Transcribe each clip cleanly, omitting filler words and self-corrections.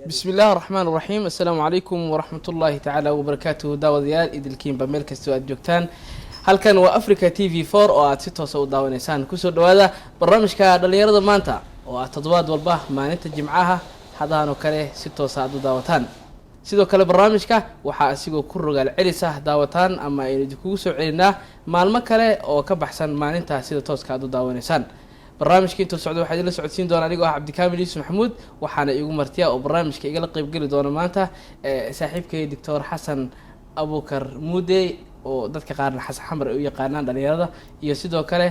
بسم الله الرحمن الرحيم. السلام عليكم ورحمة الله تعالى وبركاته. داوديال إدلكين بميل كستو أدجوكتان halkan waa Africa TV4 oo aad si toos ah u daawanaysaan kusoo dhawaada barnaamijka dhalinyarada maanta oo aad toddobaad walba maalinta Jimcaha hadaan oo kale si toos ah u daawataan. sidoo kale barnaamijka waxa asigoo ku rogaal celisa daawataan ama ay idinku soo celinaa maalmo kale oo ka baxsan maalinta sida tooska ah u daawanaysaan. barnaamijka inta socdo waxa idin la socodsiin doona anigoo ah Cabdikaamil Yuusuf Maxamuud waxaana igu martiya oo barnaamijka igala qayb gali doona maanta saaxiibkay Dr. Xasan Abuukar Muudey oo dadka qaarna Xasan Xamar ay u yaqaanaan dhalinyarada iyo sidoo kale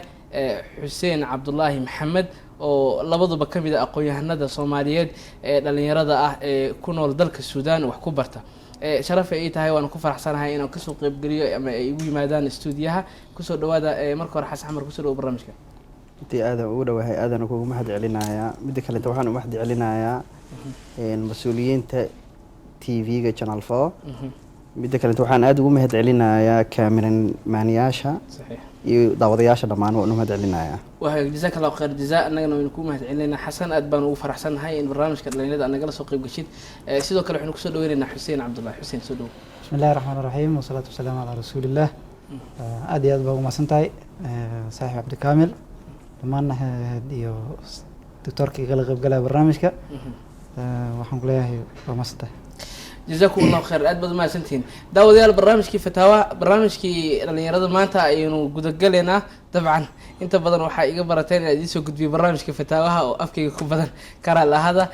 Xuseen Cabdullaahi Maxamed oo labaduba kamid ah aqoon-yahanada Soomaaliyeed ee dhalinyarada ah ee ku nool dalka Suudaan wax ku barta. sharaf ay tahay waan ku faraxsanahay inaan kasoo qayb galiyo ama ay igu yimaadaan stuudiyaha kusoo dhawaada marka hore Xasan Xamar kusoo dhaw barnaamijka. intii aad ugu dhawahay aadan ugu mahad celinayaa mid kale waxaan u mahad celinayaa mas'uuliyiinta TV-ga Channel 4 mid kale waxaan aad ugu mahad celinayaa kaamiran maaniyaasha iyo daawadayaasha dhamaan waan u mahad celinayaa waxa jazakallahu khayr jazaa anagana waan ku mahad celinaynaa Xasan aad baan ugu faraxsanahay in barnaamijka dhalinyarada anaga la soo qayb gashid sidoo kale waxaan ku soo dhaweynaynaa Xuseen Cabdullaahi Xuseen soo dhaw bismillaahir rahmaanir rahiim wa salaatu wasalaamu ala rasuulillah aad iyo aad baan ugu mahadsantahay saaxiib Cabdikaamil dhammaan iyo doctorkii kala qayb galay barnaamijka waxaan ku leeyahay waa mahadsantahay جزاكم الله خير aad baad mahadsantiin daawadayaal barnaamijkii fataawa barnaamijkii dhalinyarada maanta aynu gudagaleena dabcan inta badan waxa iga barateen inaad soo gudbiyo barnaamijka fataawaha oo afkayga ku badan kara lahada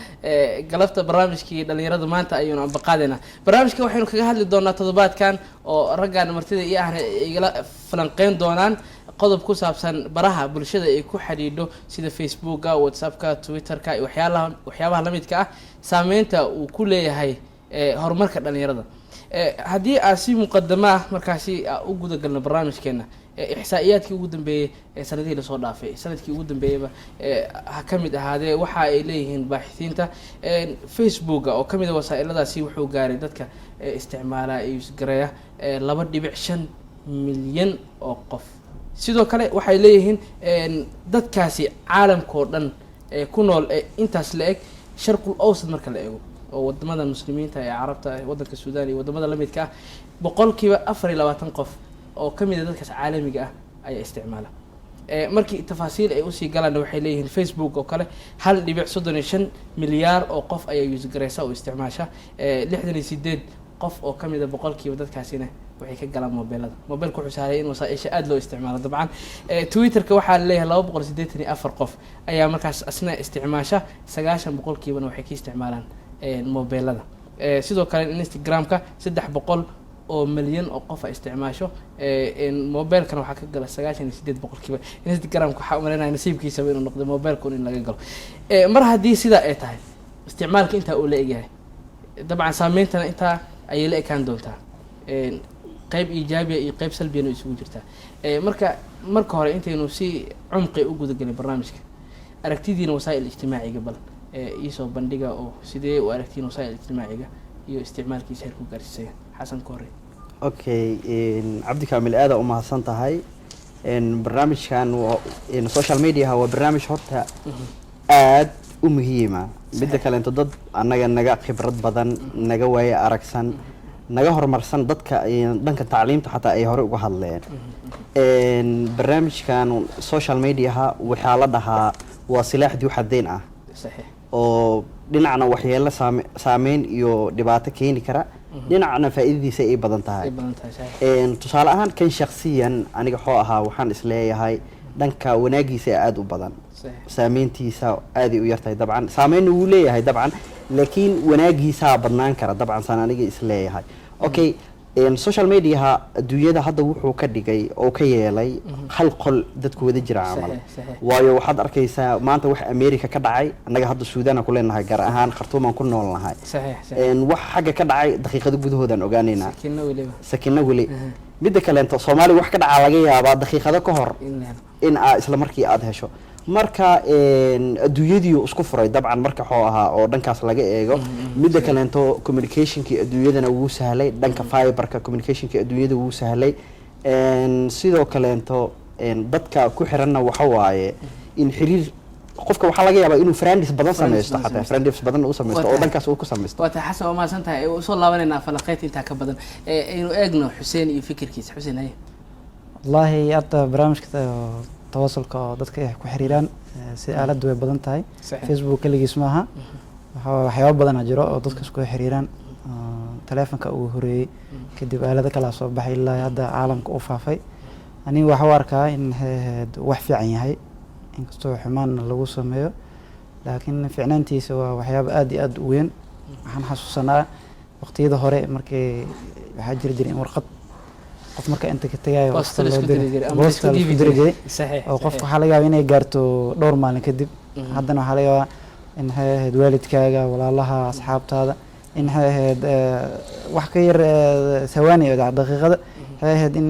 galabta barnaamijkii dhalinyarada maanta aynu ambaqaadena barnaamijka waxaynu kaga hadli doonaa toddobaadkan oo raggan martida iyo ahna igala falanqeyn doonaan qodob ku saabsan baraha bulshada ay ku xiriidho sida Facebooka, WhatsAppka, Twitterka iyo waxyaabaha la midka ah saameynta uu ku leeyahay horumarka dhalinyarada hadii aan si muqaddama ah markaasi u guda galno barnaamijkeena ihsaa'iyaadkii ugu dambeeyay sanadihii la soo dhaafay sanadkii ugu dambeeyay kamid ahaadee waxa ay leeyihiin baaxisiinta Facebook oo kamid ah wasaa'iladaasi wuxuu gaaray dadka isticmaala iyo isgareeya 2.5 milyan oo qof sidoo kale waxay leeyihiin dadkaasi caalamka oo dhan ku nool intaas la eg sharqul awsad marka la eego oo wadamada muslimiinta ee carabta wadanka Suudaan iyo wadamada la midka ah boqolkiiba 24 qof oo kamid ah dadkaas caalamiga ah ay isticmaala markii tafaasiil ay u sii galaan waxay leeyihiin Facebook oo kale 1.35 milyaar oo qof ayaa use gareysa oo isticmaasha 68 qof oo kamid ah boqolkiiba dadkaasina waxay ka galaan mobilku wuxuu saaray in wasaa'isha aad loo isticmaalo dabcan Twitterka waxa leeyahay 284 qof ayaa markaas asna isticmaasha 90% waxay ka isticmaalaan mobilada sidoo kale Instagramka 300 oo milyan oo qof ay isticmaasho mobilkan waxa ka gala 98% Instagramka waxa umaleynaa nasiibkiisa inuu noqdo mobilku in laga galo mar hadii sida ay tahay isticmaalka inta uu leeyahay dabcan saameynta inta ay la ekaan doontaa qayb iijaabiya iyo qayb salbiya isugu jirta marka hore intaynu si cumqi u guda galin barnaamijka aragtidiina wasaa'il ijtimaaciga bal isoo bandhiga oo sidee u aragtiin wasaa'il ijtimaaciga iyo isticmaalkiisa heerku gaarsiisay Xasan Koore. Okay Cabdikaamil aad u mahadsan tahay barnaamijkan social media waa barnaamij horta aad u muhiim ah mid kale inta dad anaga naga khibrad badan naga way aragsan naga horumarsan dadka dhanka tacliinta xataa ay hore uga hadleen barnaamijkan social media waxa la dhahaa waa silaaxdii xadeen ah صحيح oo dhinacna waxyeelo saameyn iyo dhibaato keeni kara dhinacna faa'iidadiisa ay badan tahay tusaale ahaan kan shakhsiyan aniga xoo ahaa waxaan isleeyahay dhanka wanaagiisa aad u badan saameyntiisa aad u yartahay dabcan saameyn uu leeyahay dabcan laakiin wanaagiisa badnaan kara dabcan san aniga isleeyahay okay social media adduunyada hadda wuxuu ka dhigay oo ka yeelay hal qol dadku wada jira camal waayo waxaad arkaysaa maanta wax America ka dhacay anaga hadda Suudaan ku leenahay gaar ahaan Khartoum ku noolnahay wax xaga ka dhacay daqiiqado gudahoodan ogaanayna sakina wali mid kale inta Soomaali wax ka dhaca laga yaabaa daqiiqado ka hor in isla markii aad hesho marka adduunyadii isku furay dabcan marka xoo ahaa oo dhankaas laga eego midda kaleento communicationkii adduunyadana wuu sahlay dhanka fiberka communicationkii adduunyada wuu sahlay sidoo kaleento dadka ku xiranna waxa waaye in xiriir qofka waxaa laga yaabaa inuu friends badan sameysto xataa friends badan uu sameysto oo dhankaas uu ku sameysto waa tahay xasan waa mahadsan tahay soo laabanayna falaqeynta intaa ka badan aynu eegno xuseen iyo fikirkiisa xuseen haye wallahi hadda barnaamijka tawasulka oo dadka ay ku xiriiraan si aalad way badan tahay Facebook kaligiis maaha waxyaabo badan jiro oo dadka isku xiriiraan telefonka uu horeeyay kadib aalada kala soo baxay ilaa hadda caalamka u faafay aniga waxa arkaa in wax fiican yahay inkastoo xumaan lagu sameeyo laakiin fiicnaantiisa waa waxyaabo aad iyo aad u weyn waxaan xasuusanaa waqtiyada hore markii waxaa jiray in warqad qof marka inta ka tagayo postal isku diri jiray oo qofka waxaa laga yaabaa inay gaarto dhowr maalin kadib haddana waxaa laga yaabaa in waalidkaaga walaalaha asxaabtaada in wax ka yar ثواني oo daqiiqada in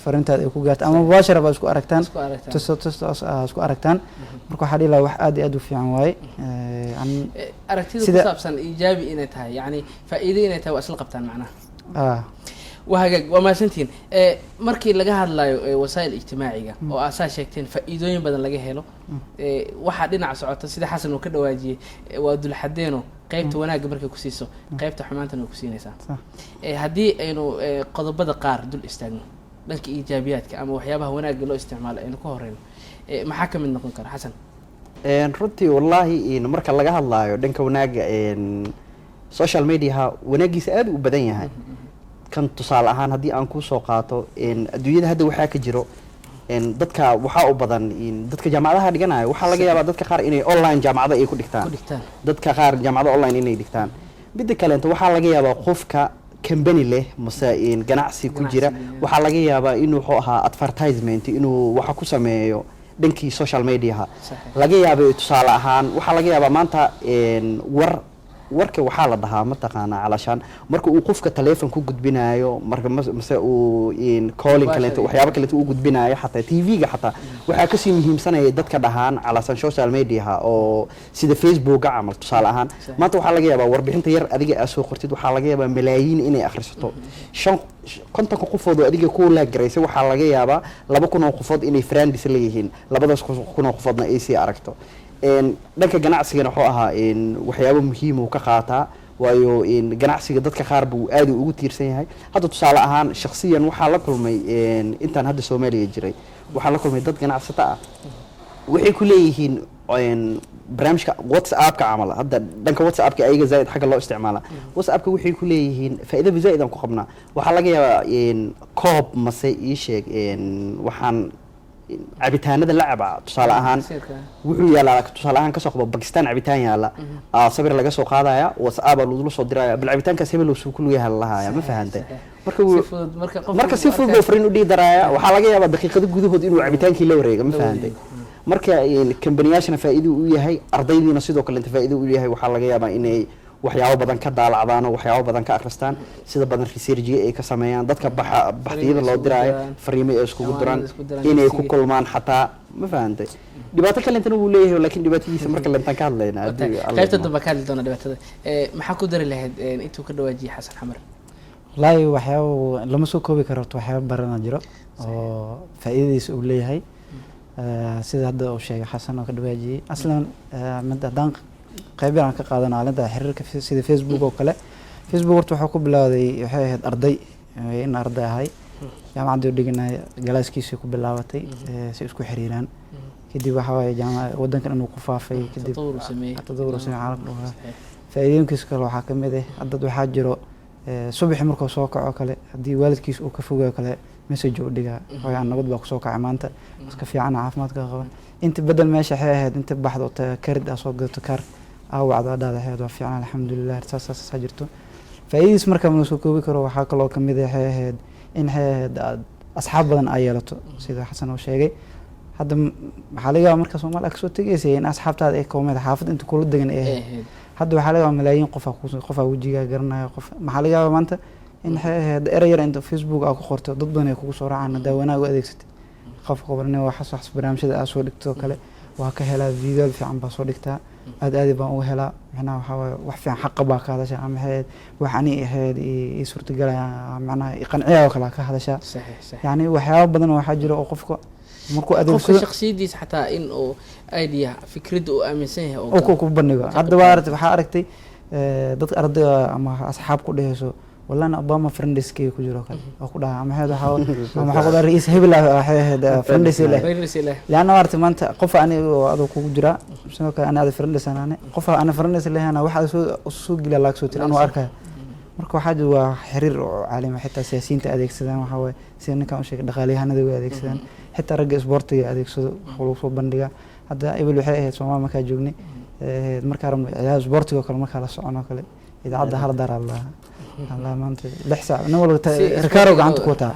farintaada ay ku gaarto ama mubaashara ba isku aragtaan isku aragtaan marka waxaa dhihi lahaa wax aad iyo aad u fiican waaye aragtida ku saabsan iijaabi inay tahay yani faa'iido inay tahay waa isla qabtaan macnaha وهاجج وما سنتين مركي لجها هلا وسائل اجتماعية أو أساس شيء فإيدوين بدل لجها له واحد لنا عصعته سيد حسن وكده واجي وادو الحدينه قيبت وانا قبرك كوسيسو قيبت حمانتنا وكوسينيسا هدي إنه قد بدأ قار دول استعمال لك إيجابيات كأما وحيابها وانا قالوا استعمال إنه كهرين محاكم من نقول كار حسن runtii wallahi marka laga hadlaayo dhanka wanaaga social media wanaagiisa aad u badan yahay kan tusaale ahaan haddii aan ku soo qaato adduunyada hadda waxaa ka jiro dadka waxaa u badan dadka jaamacadaha dhiganaya waxaa laga yaabaa dadka qaar inay online jaamacado ay ku dhigtaan dadka qaar jaamacado online inay dhigtaan midda kaleento waxaa laga yaabaa qofka company leh mase ganacsi ku jira waxaa laga yaabaa inuu wuxuu ahaa advertisement inuu waxa ku sameeyo dhankii social media laga yaabay tusaale ahaan waxaa laga yaabaa maanta warka waxaa la dhahaa mataqaanaa calashaan marka uu qofka telefoon ku gudbinayo marka mase uu calling kaleeto waxyaabo kaleeto uu gudbinayo xataa TV-ga xataa waxaa kasii muhiimsanaya dadka dhahaan calashaan social media oo sida Facebook camal tusaale ahaan maanta waxaa laga yaabaa warbixinta yar adiga aad soo qortid waxaa laga yaabaa malaayiin inay akhrisato 50 qofood oo adiga ku la gareysay waxaa laga yaabaa 2,000 qofood inay friends leeyihiin 2,000 qofoodna ay sii aragto dhanka ganacsiga wuxuu ahaa waxyaabo muhiim oo ka qaataa waayo ganacsiga dadka qaar buu aad ugu tiirsan yahay hadda tusaale ahaan shakhsiyan waxaa la kulmay intaan hadda Soomaaliya jiray waxaa la kulmay dad ganacsato ah waxay ku leeyihiin barnaamijka WhatsApp ka camal hadda dhanka WhatsApp ka ayaga zaid xagga loo isticmaala WhatsApp ka waxay ku leeyihiin faa'iido zaid aan ku qabnaa waxaa laga yaabaa koob mase ii sheeg waxaan cabitaanada la caba tusaale ahaan wuxuu yaalaa tusaale ahaan ka soo qabo Pakistan cabitaan yaala sabir laga soo qaadaya WhatsApp lagu soo diraya bil cabitaankaas hebel uu ku leeyahay lahaaya ma fahantay marka si fudud fariin u dhiidaraya waxaa laga yaabaa daqiiqado gudahood inuu cabitaankii la wareego ma fahantay marka kambaniyashana faa'iido u yahay ardaydiina sidoo kale faa'iido u yahay waxaa laga yaabaa inay waxyaabo badan ka daalacdaan waxyaabo badan ka akhristaan sida badan research ay ka sameeyaan dadka baxdiyada loo diraayo fariimo ay isku diraan inay ku kulmaan xataa ma fahantay dhibaato kale inta uu leeyahay laakiin dhibaatadiisa marka la intaan ka hadlayna qaybta dambe ka hadli doona dhibaatada maxaa ku dari lahayd intuu ka dhawaajiye Xasan Xamar wallahi waxyaabo lama soo koobi karo waxyaabo baran jiro oo faa'iidadiisa uu leeyahay sida hadda uu sheegay Xasan oo ka dhawaajiye aslan mid hadaan qayb aan ka qaadanaa aaladda xiriirka sida Facebook oo kale Facebook wuxuu ku bilowday waxay ahayd arday in arday ahay jaamacadda dhiganay galaaskiisa ku bilaabatay si isku xiriiraan kadib waxa way jaamacadda wadankan inuu ku faafay kadib tadawur sameeyay caalamka faa'iidooyinkiisa kale waxaa kamid ah dad waxaa jiro subax markuu soo kaco kale hadii waalidkiis uu ka fogayo kale message u dhigaa way aan nabad baa ku soo kacay maanta iska fiican caafimaadka qaba inta badal meesha waxay ahayd inta baxdo karid soo gato kar wacdo dhaadaheed waa fiican alxamdulillaah saas jirto faa'iidis marka ma soo koobi karo waxaa kaloo kamid ah ahayd in asxaab badan ay yeelato sida Xasan oo sheegay hadda waxa laga yaabaa marka Soomaaliya ka soo tagaysay in asxaabtaada ay koomada xaafad inta kula degan ay hadda waxa laga yaabaa malaayiin qof wajiga garanayo qof waxa laga yaabaa maanta in erayar inta Facebook ku qorto dad badan ay kugu soo raacaan daawanaa u adeegsatay qof qabanay waxa soo barnaamijyada aad soo dhigto kale waa ka helaa video fiican baa soo dhigtaa aad baan uga helaa macnaha waxa waaye wax fiican xaq baa ka hadashaa ama ahayd wax ani ahayd ii suurtagalaya macnaha qanciya oo kale ka hadashaa yani waxyaabo badan waxaa jira oo qofka markuu adeegsado shakhsiyadiisa xataa in uu idea fikrada uu aaminsan yahay oo ku bandhigo hadda waxaa aragtay dad ardayda ama asxaab ku dhehayso والله أباما فرندس كي كجرو كله أقول ده أما هذا حاول أما حاول رئيس هبلا هذا فرندس له لأن أنا أعرف ما أنت قفا أنا هذا كجرا شنو أنا هذا فرندس أنا قفا أنا فرندس اللي أنا واحد سوق إلى لاك سوتي أنا وأركه مركو حاجة وحرير عالم حتى سياسيين تأديك سدان وحاول سيرنا كم شيء دخليه هنا ذوي أديك سدان حتى رجع سبورتي أديك سد خلوص بندقة هذا يبلو حاجة سواء ما كجوني مركارم سبورتي وكل مركار الصعون وكله إذا عدى هردار الله الله ما أنت لحساب نقول ركارو قعنت كوتا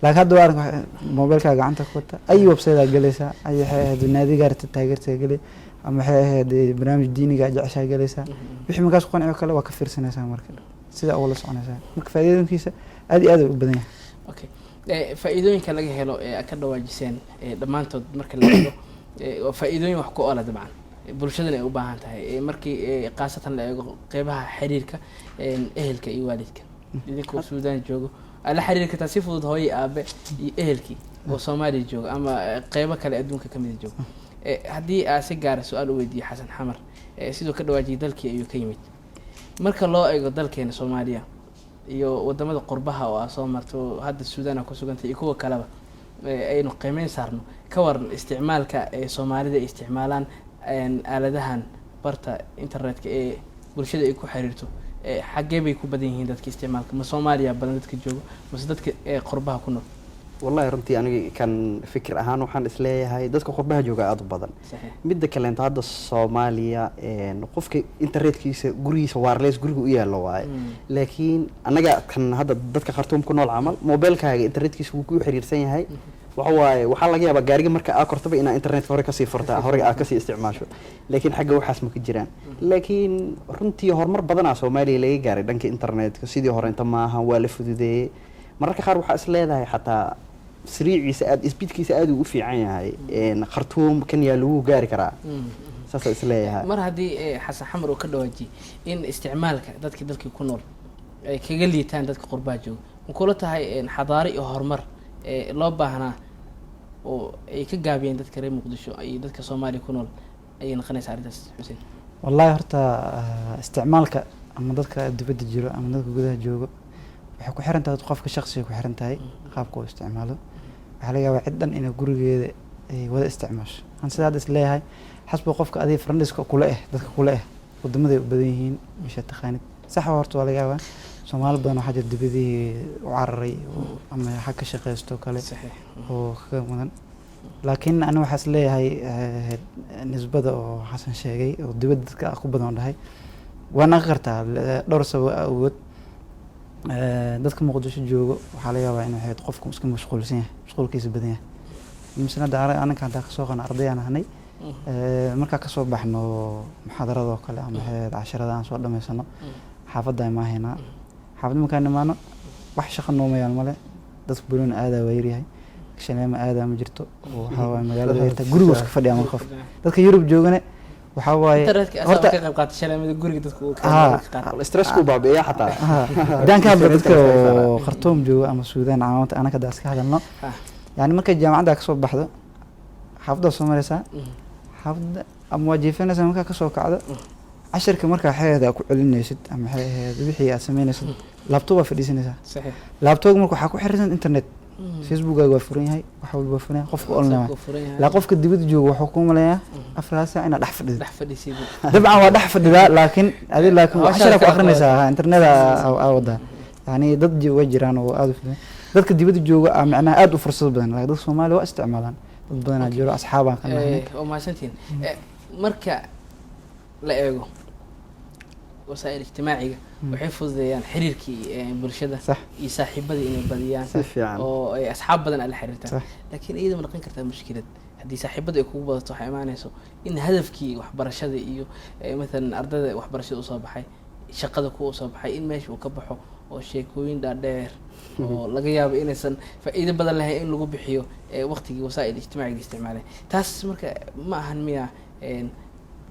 لكن هذا وارك موبايل كا قعنت كوتا أي ويب سايت جلسة أي حاجة النادي قارت التاجر تجلي أما حاجة برنامج ديني قاعد عشان جلسة بيحمي مكاس قناع وكلا وكفر سنة سنة مركز سيدا أول سنة سنة مكفايدين كيسة هذه بدنيا أوكي فائدين كلا جهلو أكيد واجسين لما أنت مركز فائدين وحكوا على طبعا bulshadana ay u baahan tahay markii qaasatan la eego qeybaha xiriirka ehelka iyo waalidka idinku Suudaan joogo ala xiriirka taasi fudud hooyo aabe iyo ehelkii oo Soomaaliya joogo ama qeybo kale adduunka kamid joogo hadii aad si gaar ah su'aal u weydiiyo Xasan Xamar sidoo ka dhawaajiyay dalkii ayuu ka yimid marka loo eego dalkeena Soomaaliya iyo wadamada qurbaha oo soo marto hadda Suudaan ku sugantay iyo kuwa kaleba aynu qiimeyn saarno ka waran isticmaalka Soomaalida ay isticmaalaan aaladahan barta internetka ee bulshada ay ku xiriirto xagee bay ku badan yihiin dadka isticmaalka ma Soomaaliya badan dadka joogo ma dadka qurbaha ku nool wallahi runtii aniga kan fikir ahaan waxaan isleeyahay dadka qurbaha jooga aad u badan midda kale inta hadda Soomaaliya qofka internetkiisa gurigiisa wireless guriga u yaalo waay laakiin anaga kan hadda dadka Khartoum ku nool camal mobilkaaga internetkiisa uu ku xiriirsan yahay waxa laga yaabaa gaariga marka aad kortaba ina internet hore ka sii furtaa hore aad ka sii isticmaasho laakiin xagga waxaas ma ka jiraan laakiin runtii horumar badan ah Soomaaliya laga gaaray dhanka internetka sidii hore inta ma aha waa la fududeeyay mararka qaar waxa is leedahay xataa sariiciisa aad speedkiisa aad u fiican yahay Khartoum kan yaa lagu gaari karaa saas is leeyahay mar hadii Xasan Xamar oo ka dhawaaji in isticmaalka dadka ku nool ay kaga liitaan dadka qurbaha jooga kula tahay xadaari iyo horumar loo baahnaa oo ay ka gaabiyeen dadka reer Muqdisho ay dadka Soomaaliya ku nool ay naqanaysaa arintaas Xuseen wallahi horta isticmaalka ama dadka dibadda jiro ama dadka gudaha joogo waxa ku xiran tahay qofka shakhsiga ku xiran tahay qaabka uu isticmaalo waxa laga yaabaa ciidan inay gurigeeda ay wada isticmaasho aan sidaad is leeyahay xasba qofka adii friendiska kula dadka kula wadamada ay u badan yihiin meesha taqaanid sax horta waa laga yaabaa Soomaali badan waxa jira dibadii u cararay ama waxa ka shaqeysto kale oo ka mudan laakiin ana waxa isleeyahay nisbada oo Xasan sheegay oo dibadda dadka ku badan dhahay waana qartaa dhowr sabab awood dadka Muqdisho joogo waxa laga yaabaa inuu hay'ad qofku iska mashquulsan yahay mashquulkiisa badan yahay misna anaga ka soo qana ardayana hanay marka ka soo baxno muxaadarada kale ama hay'ad casharada aan soo dhameysano xaafadda ma hayna xaafadda markaan imaano wax shaqo noomayaan male dadku bulan aada weeyriyahay shaqeema aada ma jirto waxa waa magaalada heerta guriga iska fadhiya ma qof dadka Yurub joogana waxa waaye horta ka qayb qaata shaqeemada guriga dadku uu ka qaata stress ku baabiya xataa dan ka dadka Khartoum jooga ama Suudaan caawinta ana ka daas ka hadalno yani marka jaamacada ka soo baxdo xaafadda Soomaaliya xaafadda ama wajifanaysa marka ka soo kacdo عشرك مركا حياة أكو علنيسد أما حياة ذبحي أسمينيسد لابتوب فديسنيسا صحيح لابتوب مركو حكو حرسن إنترنت فيسبوك وفرين هاي وحاول وفرين قفك أونلاين لا قفك الدبيت جو وحكومة ليا أفراسا أنا دحفد سيدي طبعا هو دحفد لا لكن هذه لكن عشرك أخرنيسا إنترنت أو ده يعني ضد وجران وأدو ضدك الدبيت جو معناها أدو فرصة بدن لكن ضد الصومال هو استعمالان ضد بدن جرو أصحابها كمان وما سنتين مركا لا إيجو وسائل اجتماعية وحفظ يعني حريركي برشدة يسحب بدي إنه بديان أو أصحاب بدن على حريرته لكن إذا من قن كرتها مشكلة هدي سحب بدي يكون بطوح إيمانيسو إن هدفكي وحبرشدة إيو مثلا أرض وحبرشدة أصاب حي شقدك أصاب حي إن ماشي وكبحه oo sheekooyin dhaadheer oo laga yaabo inaysan faa'iido badan lahayn in lagu bixiyo waqtigii wasaa'il ijtimaaciga isticmaalay taas marka ma ahan miya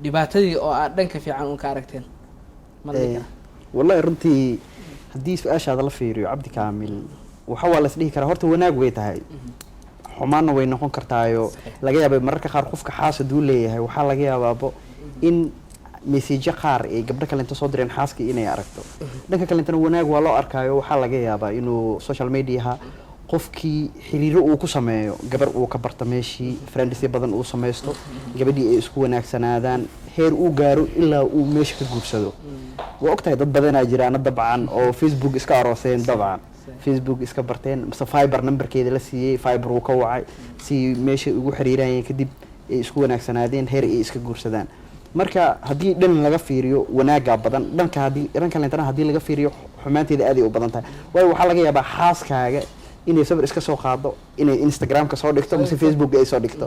dhibaatadii oo aad dhanka fiican un ka aragteen wallahi runtii haddii su-aashaada la fiiriyo cabdi kaamil waxa waa la isdhihi karaa horta wanaag way tahay xumaanna way noqon kartaayo laga yaaba mararka qaar qofka xaasaduu leeyahay waxaa laga yaabaabo in message qaar ay gabdho kalenta soo direen xaaskii inay aragto dhanka kalentana wanaag waa loo arkaayo waxaa laga yaabaa inuu social mediaha qofkii xiriiro uu ku sameeyo gabar uu ka barto meeshii friendsyo badan uu samaysto gabadhii ay isku wanaagsanaadaan heer uu gaaro ilaa uu meesha ka guursado waa ogtahay dad badanaa jiraana dabcan oo Facebook iska arooseen dabcan Facebook iska barteen mise fiber numberkeeda la siiyey fiber uu ka wacay si meesha ugu xiriirayeen kadib ay isku wanaagsanaadeen heer ay iska guursadaan marka haddii dhan laga fiiriyo wanaaga badan dhanka lentana haddii laga fiiriyo xumaanteeda aad ay u badan tahay waayo waxaa laga yaabaa xaaskaaga inay sawir iska soo qaado inay Instagram ka soo dhigto mise Facebook ay soo dhigto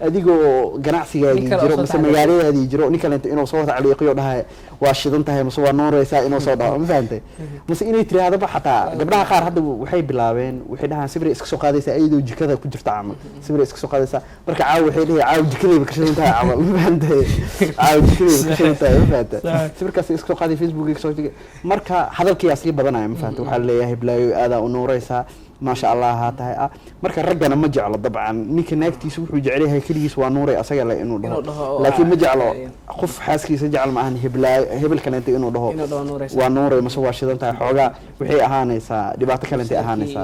adigoo ganacsigaagii jiro mise magaaladaadii jiro nin kale inuu soo wada caliiqiyo dhahay waa shidan tahay mise waa nuuraysaa inuu soo dhaho ma fahantay mise inay tiraahdo ba xataa gabdhaha qaar hadda waxay bilaabeen waxay dhahaan sawir iska soo qaadaysaa ayadoo jikada ku jirta camal sawir iska soo qaadaysaa marka caaw waxay leeyahay caaw jikadayba ka shidan tahay camal ma fahantay caaw jikadayba ka shidan tahay ma fahantay sawirkaas iska soo qaaday Facebook ka soo dhigay marka hadalkiyaas li badanaya ma fahantay waxaa leeyahay blaayo aadaa u nuuraysaa ما شاء الله هاتها مركز رجعنا مجعل طبعا نيك ناكتي سوح وجعلي هاي كليس ونوري أسجع لا إنه لكن مجعله خف حاسكي سجعل معهن هبل كلنتي إنه ده ونوري مسوى شدان تاع حاجة وحي أهانيسا دبعت كلنتي أهانيسا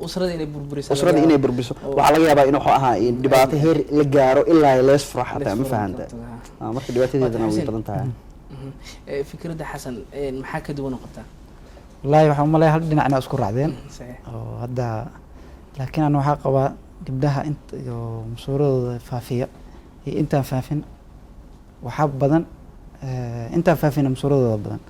أسرة إني بربرسو وعلى جابا إنه حقها دبعت هير لجارو إلا يلاس فرح حتى ما فهمت مركز دبعت هذا نوعي طبعا تاع فكرة حسن محاكد ونقطة والله waxaan u maleeyahay hal dhinac inay isku raacdeen oo hadda laakiin aan waxa qabaa gabdhaha inta iyo masuuradooda faafiya iyo intaan faafin waxa badan intaan faafin masuuradooda badan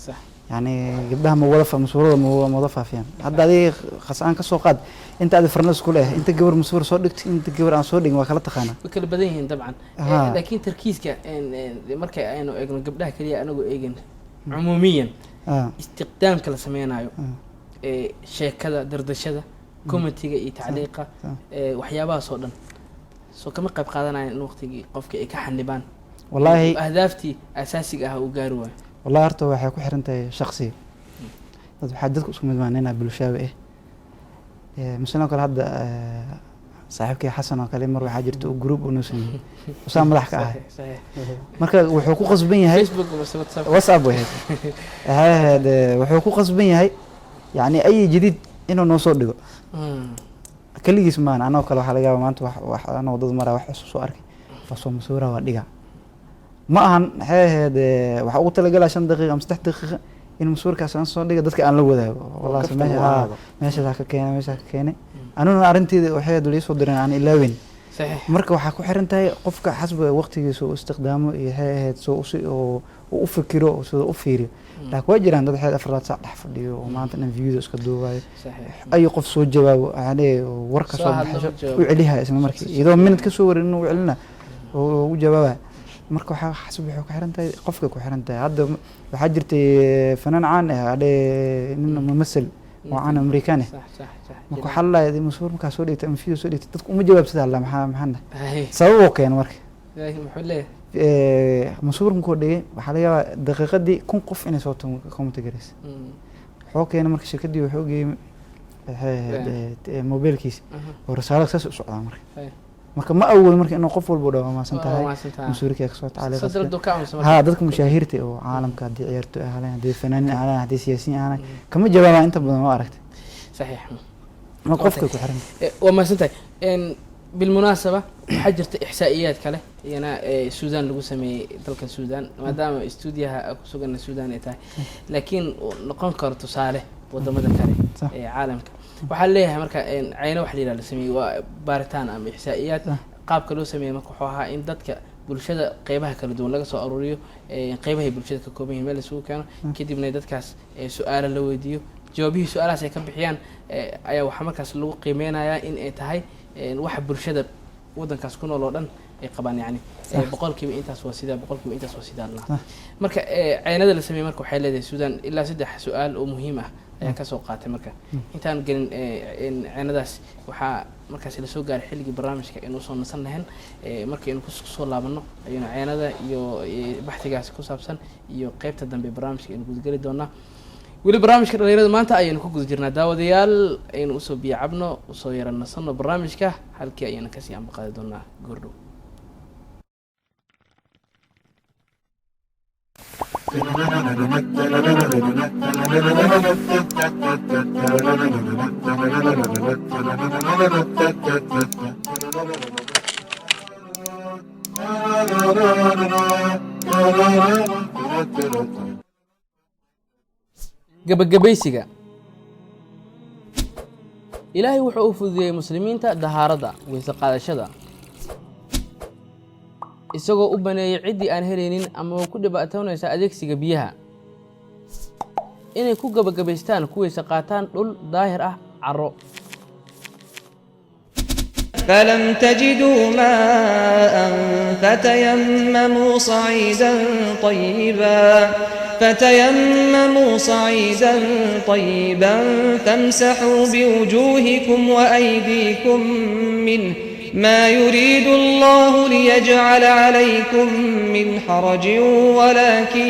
sax yani gabdhaha ma wada masuuradooda ma wada faafiyaan hadda adiga khasaan ka soo qaad inta aad farnas ku leeyahay inta gabar masuur soo dhigtay inta gabar aan soo dhigin waa kala taqaana way kala badan yihiin dabcan laakiin tarkiiska markay aynu eegno gabdhaha kaliya anagu eegin cumuumiyan استخدامك لسمينايو شيكada dardashada commentiga iyo tacliiqa waxyaabaha soo dhan soo kama qayb qaadanayaan in waqtigii qofka ay ka xanibaan wallahi ahdaafti asaasiga ah uu gaaro way wallahi harto waxay ku xiran tahay shakhsi dad waxa dadku isku mid maanayna bulshada misalna kala hadda saaxiibkii Xasan oo kale mar waxa jirto group oo nuusan usaa madax ka ah marka wuxuu ku qasban yahay Facebook ama WhatsApp wuxuu ku qasban yahay yani ay jadid inuu noo soo dhigo kaligiis maan anoo kale waxa laga yaabaa maanta wax anoo dad mara wax soo arkay fasoo masuura waa dhiga ma ahan waxa ugu talagalay 5 daqiiqo ama 3 daqiiqo in masuurkaas aan soo dhigo dadka aan la wadaago wallahi meesha ka keenay anuna arinteeda waxay dul soo direen aan ilaawin صحيح marka waxa ku xiran tahay qofka xasba waqtigiisa uu isticmaalo iyo heed soo u fikiro oo soo u fiiriyo laakiin waa jiraan dad xeed afraad saac dhax fadhiyo oo maanta in video iska duubayo ay qof soo jawaabo aanay warka soo baxsho u celihaa isla markii iyadoo minad ka soo warin inuu celina oo u jawaaba marka waxa xasba wuxuu ku xiran tahay qofka ku xiran tahay hadda waxa jirtay fanaan caan ah nin mumassil وأنا أمريكاني صح مكو حلا يدي مسؤول مكا سودي تنفيذ سودي تدك وما جواب سيد الله محنا سووا كان مرك محليه مسؤول مكو دي وحلا دقيقة دي كون قف إني صوت كوم تجلس حوك أنا مرك شركة دي وحوجي موبايل كيس ورسالة ساس أسوأ مرك marka ma awal marka inuu qof walba dhaw ma santahay masuulkiisa ka soo taale ha dadka mushaahirta oo caalamka ciyaarto ahlaan hadii fanaan ahlaan hadii siyaasiyiin ahlaan kama jawaabaa inta badan oo aragtay صحيح ma qofka ku xiran وما santahay بالمناسبة waxaa jirta ihsaa'iyad kale iyana Suudaan lagu sameeyay dalka Suudaan maadaama istuudiyaha ku sugan Suudaan ay tahay laakiin noqon karo tusaale wadamada kale ee caalamka waxaa leeyahay marka ayna wax la sameeyay waa baaritaan ama ihsaa'iyad qaabka loo sameeyay marka waxa ahaa in dadka bulshada qaybaha kala duwan laga soo ururiyo qaybaha bulshada ka kooban yihiin meel isugu keeno kadibna dadkaas su'aalo la weydiiyo jawaabihi su'aalahaas ay ka bixiyaan ayaa waxa markaas lagu qiimeynayaa in ay tahay waxa bulshada wadankaas ku nool oo dhan ay qabaan yani boqolkiiba intaas waa sida boqolkiiba intaas waa sida marka aynada la sameeyay marka waxay leedahay Suudaan ilaa 3 su'aal oo muhiim ah ayaan kasoo qaatay marka intaan gelin ceenadaas waxaa markaas la soo gaaray xilligii barnaamijka inuu soo nasan lahayn markii inuu kusoo laabano ayuuna ceenada iyo baxtigaas ku saabsan iyo qaybta dambe barnaamijka inuu gudageli doonaa weli barnaamijka dhalinyarada maanta ayaynu ku guda jirnaa daawadayaal aynu usoo biyo cabno usoo yara nasano barnaamijka halkii ayayna kasii ambaqaadi doonaa goordhow gabagabaysiga ilaahay wuxuu u fududeeyey muslimiinta dahaarada weyse qaadashada isagoo u baneeyey ciddii aan helaynin ama ku dhibaatoonaysa adeegsiga biyaha inay ku gabagabaystaan ku weyse qaataan dhul daahir ah carro فلم تجدوا ماء فتيمموا صعيدا طيبا فامسحوا بوجوهكم وأيديكم منه ما يريد الله ليجعل عليكم من حرج ولكن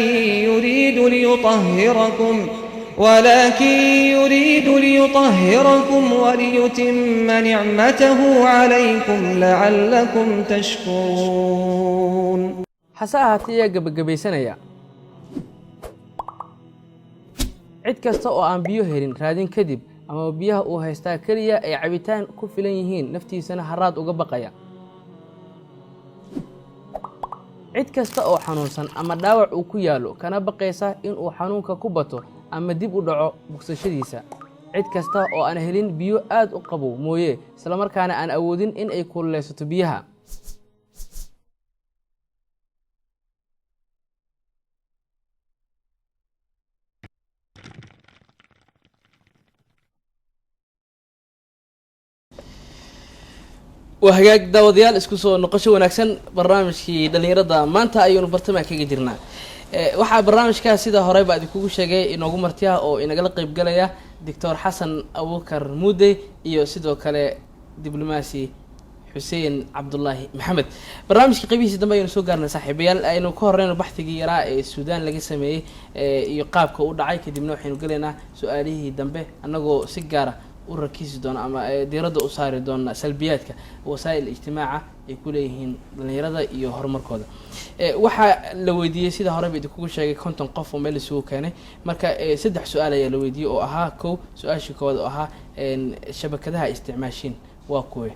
يريد ليطهركم وليتم نعمته عليكم لعلكم تشكرون hase ahaatee ayaa gabagabaysanaya cid kasta oo aan biyo helin raadin kadib ama biyaha uu haystaa kaliya ay cabitaan ku filan yihiin naftiisana haraad uga baqaya cid kasta oo xanuunsan ama dhaawac uu ku yaalo kana baqaysa in uu xanuunka ku bato ama dib u dhaco bogsashadiisa cid kasta oo aan helin biyo aad u qabow mooye isla markaana aan awoodin in ay kululeysato biyaha وهجاك داوديال اسكو سو نقاشو wanaagsan barnaamijkii dhalinyarada maanta ayuu bartamaha kaga jirnaa waxa barnaamijka sida hore baad kugu sheegay inoogu martiya oo inagala qayb galaya Dr. Xasan Abuukar Muude iyo sidoo kale diblomaasi Xuseen Cabdullaahi Maxamed barnaamijka qaybihiisa dambe ayuu soo gaarnay saaxiibayaal aynu ka horreeyno baxtigii yaraa ee Suudaan laga sameeyay iyo qaabka uu dhacay kadibna waxaynu galeynaa su'aalihii dambe anagoo si gaar ah وركيز دون أما ديرده أصاري دون سلبيات وسائل الاجتماع يقول إيهن دنيرده يهرمر كذا وح لويدية سيدا هربي تكون شيء كنت نقف ومل سوق كانه مركا سدح سؤال يا لويدية أو أها كو سؤال شكوى أو أها شبكتها استعماشين واقوي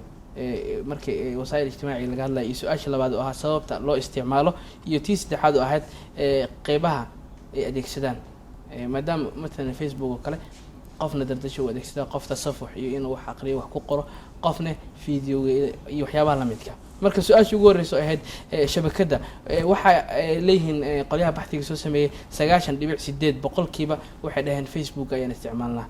مركا وسائل الاجتماع اللي قال له سؤال شلا بعد أها سبب لو استعماله يتيس دحاد أحد قيبها أديك سدان مادام مثلا فيسبوك وكله قفنا دردشة وأديكسدا قفت الصفح إنه حقري وحقوقه قفنا فيديو يحيابها لمدك مركز سؤال شو يقول رئيس هاد شبكة وحى ليهن قليها بحثي سو سمي سجاشن دبيع سديد بقول كيبا واحد لهن فيسبوك أي استعمالنا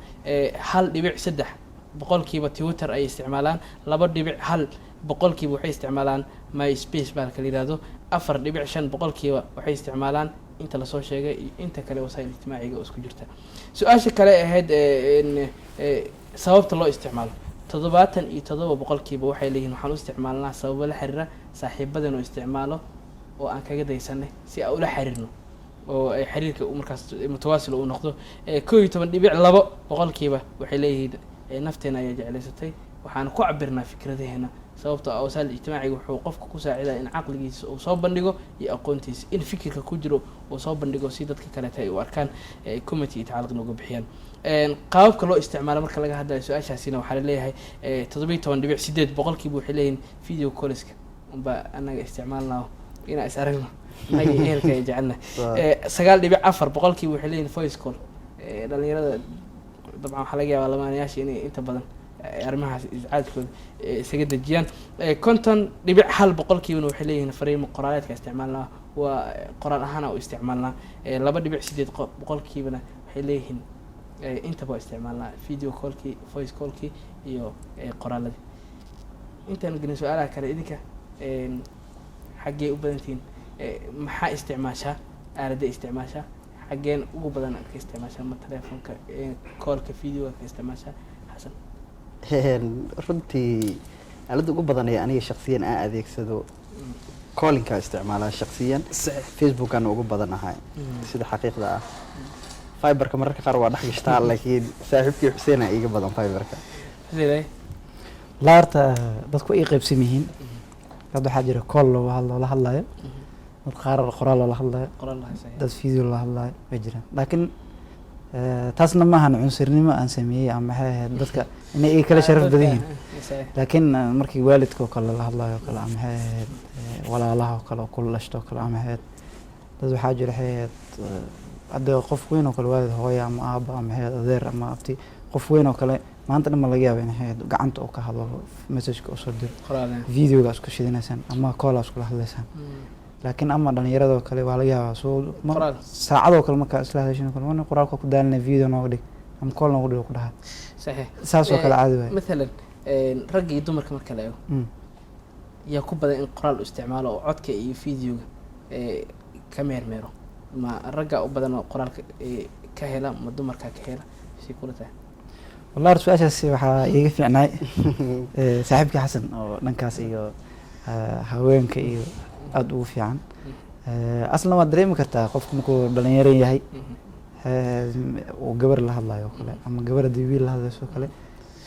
هل دبيع سدح بقول كيبا تويتر أي استعمالان لابد دبيع هل بقول كيبا وحي استعمالان ماي سبيس بالكليدادو أفر دبيع شن بقول كيبا وحي استعمالان انت لا soo sheegay inta kale wasaail ijtimaaciga oo isku jirta su'aasha kale ahayd in sababta loo isticmaalo 77% waxay leeyihiin waxaan u isticmaalnaa sabab la xiriira saaxiibadan oo isticmaalo oo aan kaga daysanay si aan ula xiriirno oo ay xiriirka markaas mutawaasil u noqdo 12% waxay leeyihiin nafteena ay jeclaysatay waxaan ku cabirnaa fikradaheena sababta oo wasaail ijtimaaciga wuxuu qofka ku saacidaa in aqligiisa uu soo bandhigo iyo aqoontiisa in fikirka ku jiro uu soo bandhigo si dadka kale ay u arkaan committee tacalluq uga bixiyaan qaabka loo isticmaalo marka laga hadlayo su'aashaasina waxa la leeyahay 17.8% waxay leeyihiin video callska ba anaga isticmaalnaa ina is aragno naga heerka ay jecelna 9.4% waxay leeyihiin voice call dhalinyarada dabcan waxa laga yaabaa lamaanayaasha inay inta badan arrimahaas iscaadkooda isaga dejiyaan konton dhibic hal boqolkiiba waxay leeyihiin fariimo qoraaleedka isticmaalnaa waa qoraal ahaan oo isticmaalnaa 2.8 boqolkiibana waxay leeyihiin intaba isticmaalnaa video callkii voice callkii iyo qoraaladii intaan gelin su'aalaha kale idinka xaggee u badantiin maxaa isticmaashaa aalada isticmaashaa xageen ugu badan aad ka isticmaashaa ma telefoonka callka videoga ka isticmaashaa xasan runtii aalada ugu badan ee aniga shakhsiyan aan adeegsado callinka isticmaalaa shakhsiyan facebookana ugu badan ahay sida xaqiiqda ah fiberka mararka qaar waa dhex gashtaa laakiin saaxiibkii Xuseen iga badan fiberka sidee laarta dadku ay qaybsan yihiin dad waxaa jira call la hadlayo dad qaar qoraal la hadlayo dad video la hadlayo way jiraan laakiin taasna ma ahan cunsurnimo aan sameeyay ama dadka inay ay kala sharaf badan yihiin laakiin markii waalidka kale la hadlayo kale ama walaalaha kale oo kula lashto kale ama dad waxaa jira hadda qof weyn oo kale waalid hooyo ama aaba ama adeer ama abti qof weyn oo kale maanta dhan ma laga yaabo in gacanta uu ka hadlo message-ka soo diro video-ga isku shidinaysan ama call isku hadlaysan laakiin ama dhalinyarada kale waa laga yaabaa soo saacado kale marka isla hadashin kale wana qoraalka ku daalna video nooga dhig ama call nooga dhig ku dhaha saxiix saas oo kale caadi way مثلا rag iyo dumarka marka la eego yaa ku badan in qoraal u isticmaalo oo codka iyo videoga ka meermeero ma ragga u badan oo qoraalka ka hela ma dumarka ka hela si kula tahay والله رسواشاس waxaa iga fiicnay saaxiibkii Xasan oo dhankaas iyo haweenka iyo aad ugu fiican aslan waa dareemi kartaa qofku markuu dhalinyaro yahay oo gabar la hadlayo kale ama gabar wiil la hadlayso kale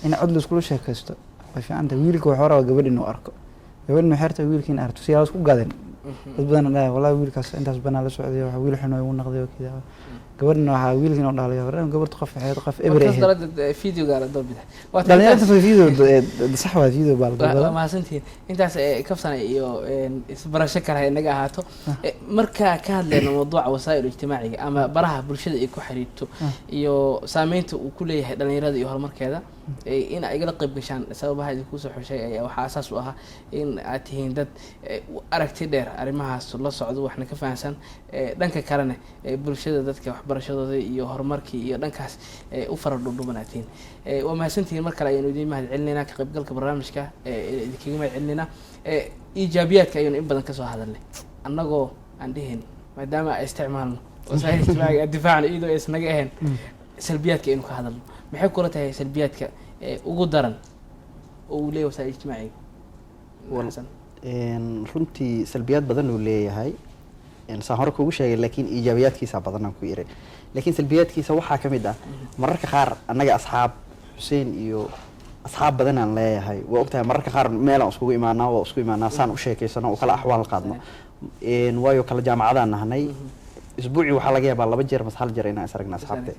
in cod la isku sheekaysto way fiican tahay wiilku wuxuu rabaa gabadh inuu arko gabadhna xirta wiilkiin arko si ay isku gaadeen dad badan ah wallahi wiilkaas intaas banaa la socday waxa wiil xun uu noqday oo kida gabadhna waxa wiilkiin oo dhaliyo gabadh qof ebre video gaar doobida waa dhalinyarada video sax waa video baal gabadha ma hasantiin intaas kafsan iyo isbarasho kale inaga ahaato marka ka hadlayno mawduuca wasaa'il ijtimaaciga ama baraha bulshada ay ku xiriirto iyo saameynta uu ku leeyahay dhalinyarada iyo horumarkeeda in ay igala qayb gashaan sababaha idinku soo xushay ayaa waxa asaas u ah in aad tihiin dad aragti dheer arrimahaas la socdo waxna ka fahansan dhanka kalena bulshada dadka waxbarashadooda iyo horumarkii iyo dhankaas u faradhudhubanaatiin waa mahadsantihiin mar kale ayaynu idiin mahad celinayna ka qaybgalka barnaamijka idinkaga mahad celinayna iijaabiyaadka ayaynu in badan kasoo hadalnay annagoo aan dhihin maadaama ay isticmaalno wasaa'il ijtimaaciga difaacna iyadoo aysan naga ahayn salbiyaadka aynu ka hadalno maxay kula tahay salbiyaadka ugu daran oo uu leeyahay wasaa'il ijtimaaciga runtii salbiyaad badan uu leeyahay saan hore kugu sheegay laakiin iijaabiyaadkiisa badan aan ku iray laakiin salbiyaadkiisa waxaa ka mid ah mararka qaar annaga asxaab Xuseen iyo asxaab badan aan leeyahay waa ogtahay mararka qaar meel aan iskugu imaanaa saan u sheekaysano oo kala axwaal qaadno waayo kala jaamacadaan nahnay isbuucii waxaa laga yaabaa 2 jeer mas hal jeer inaan is aragna asxaabta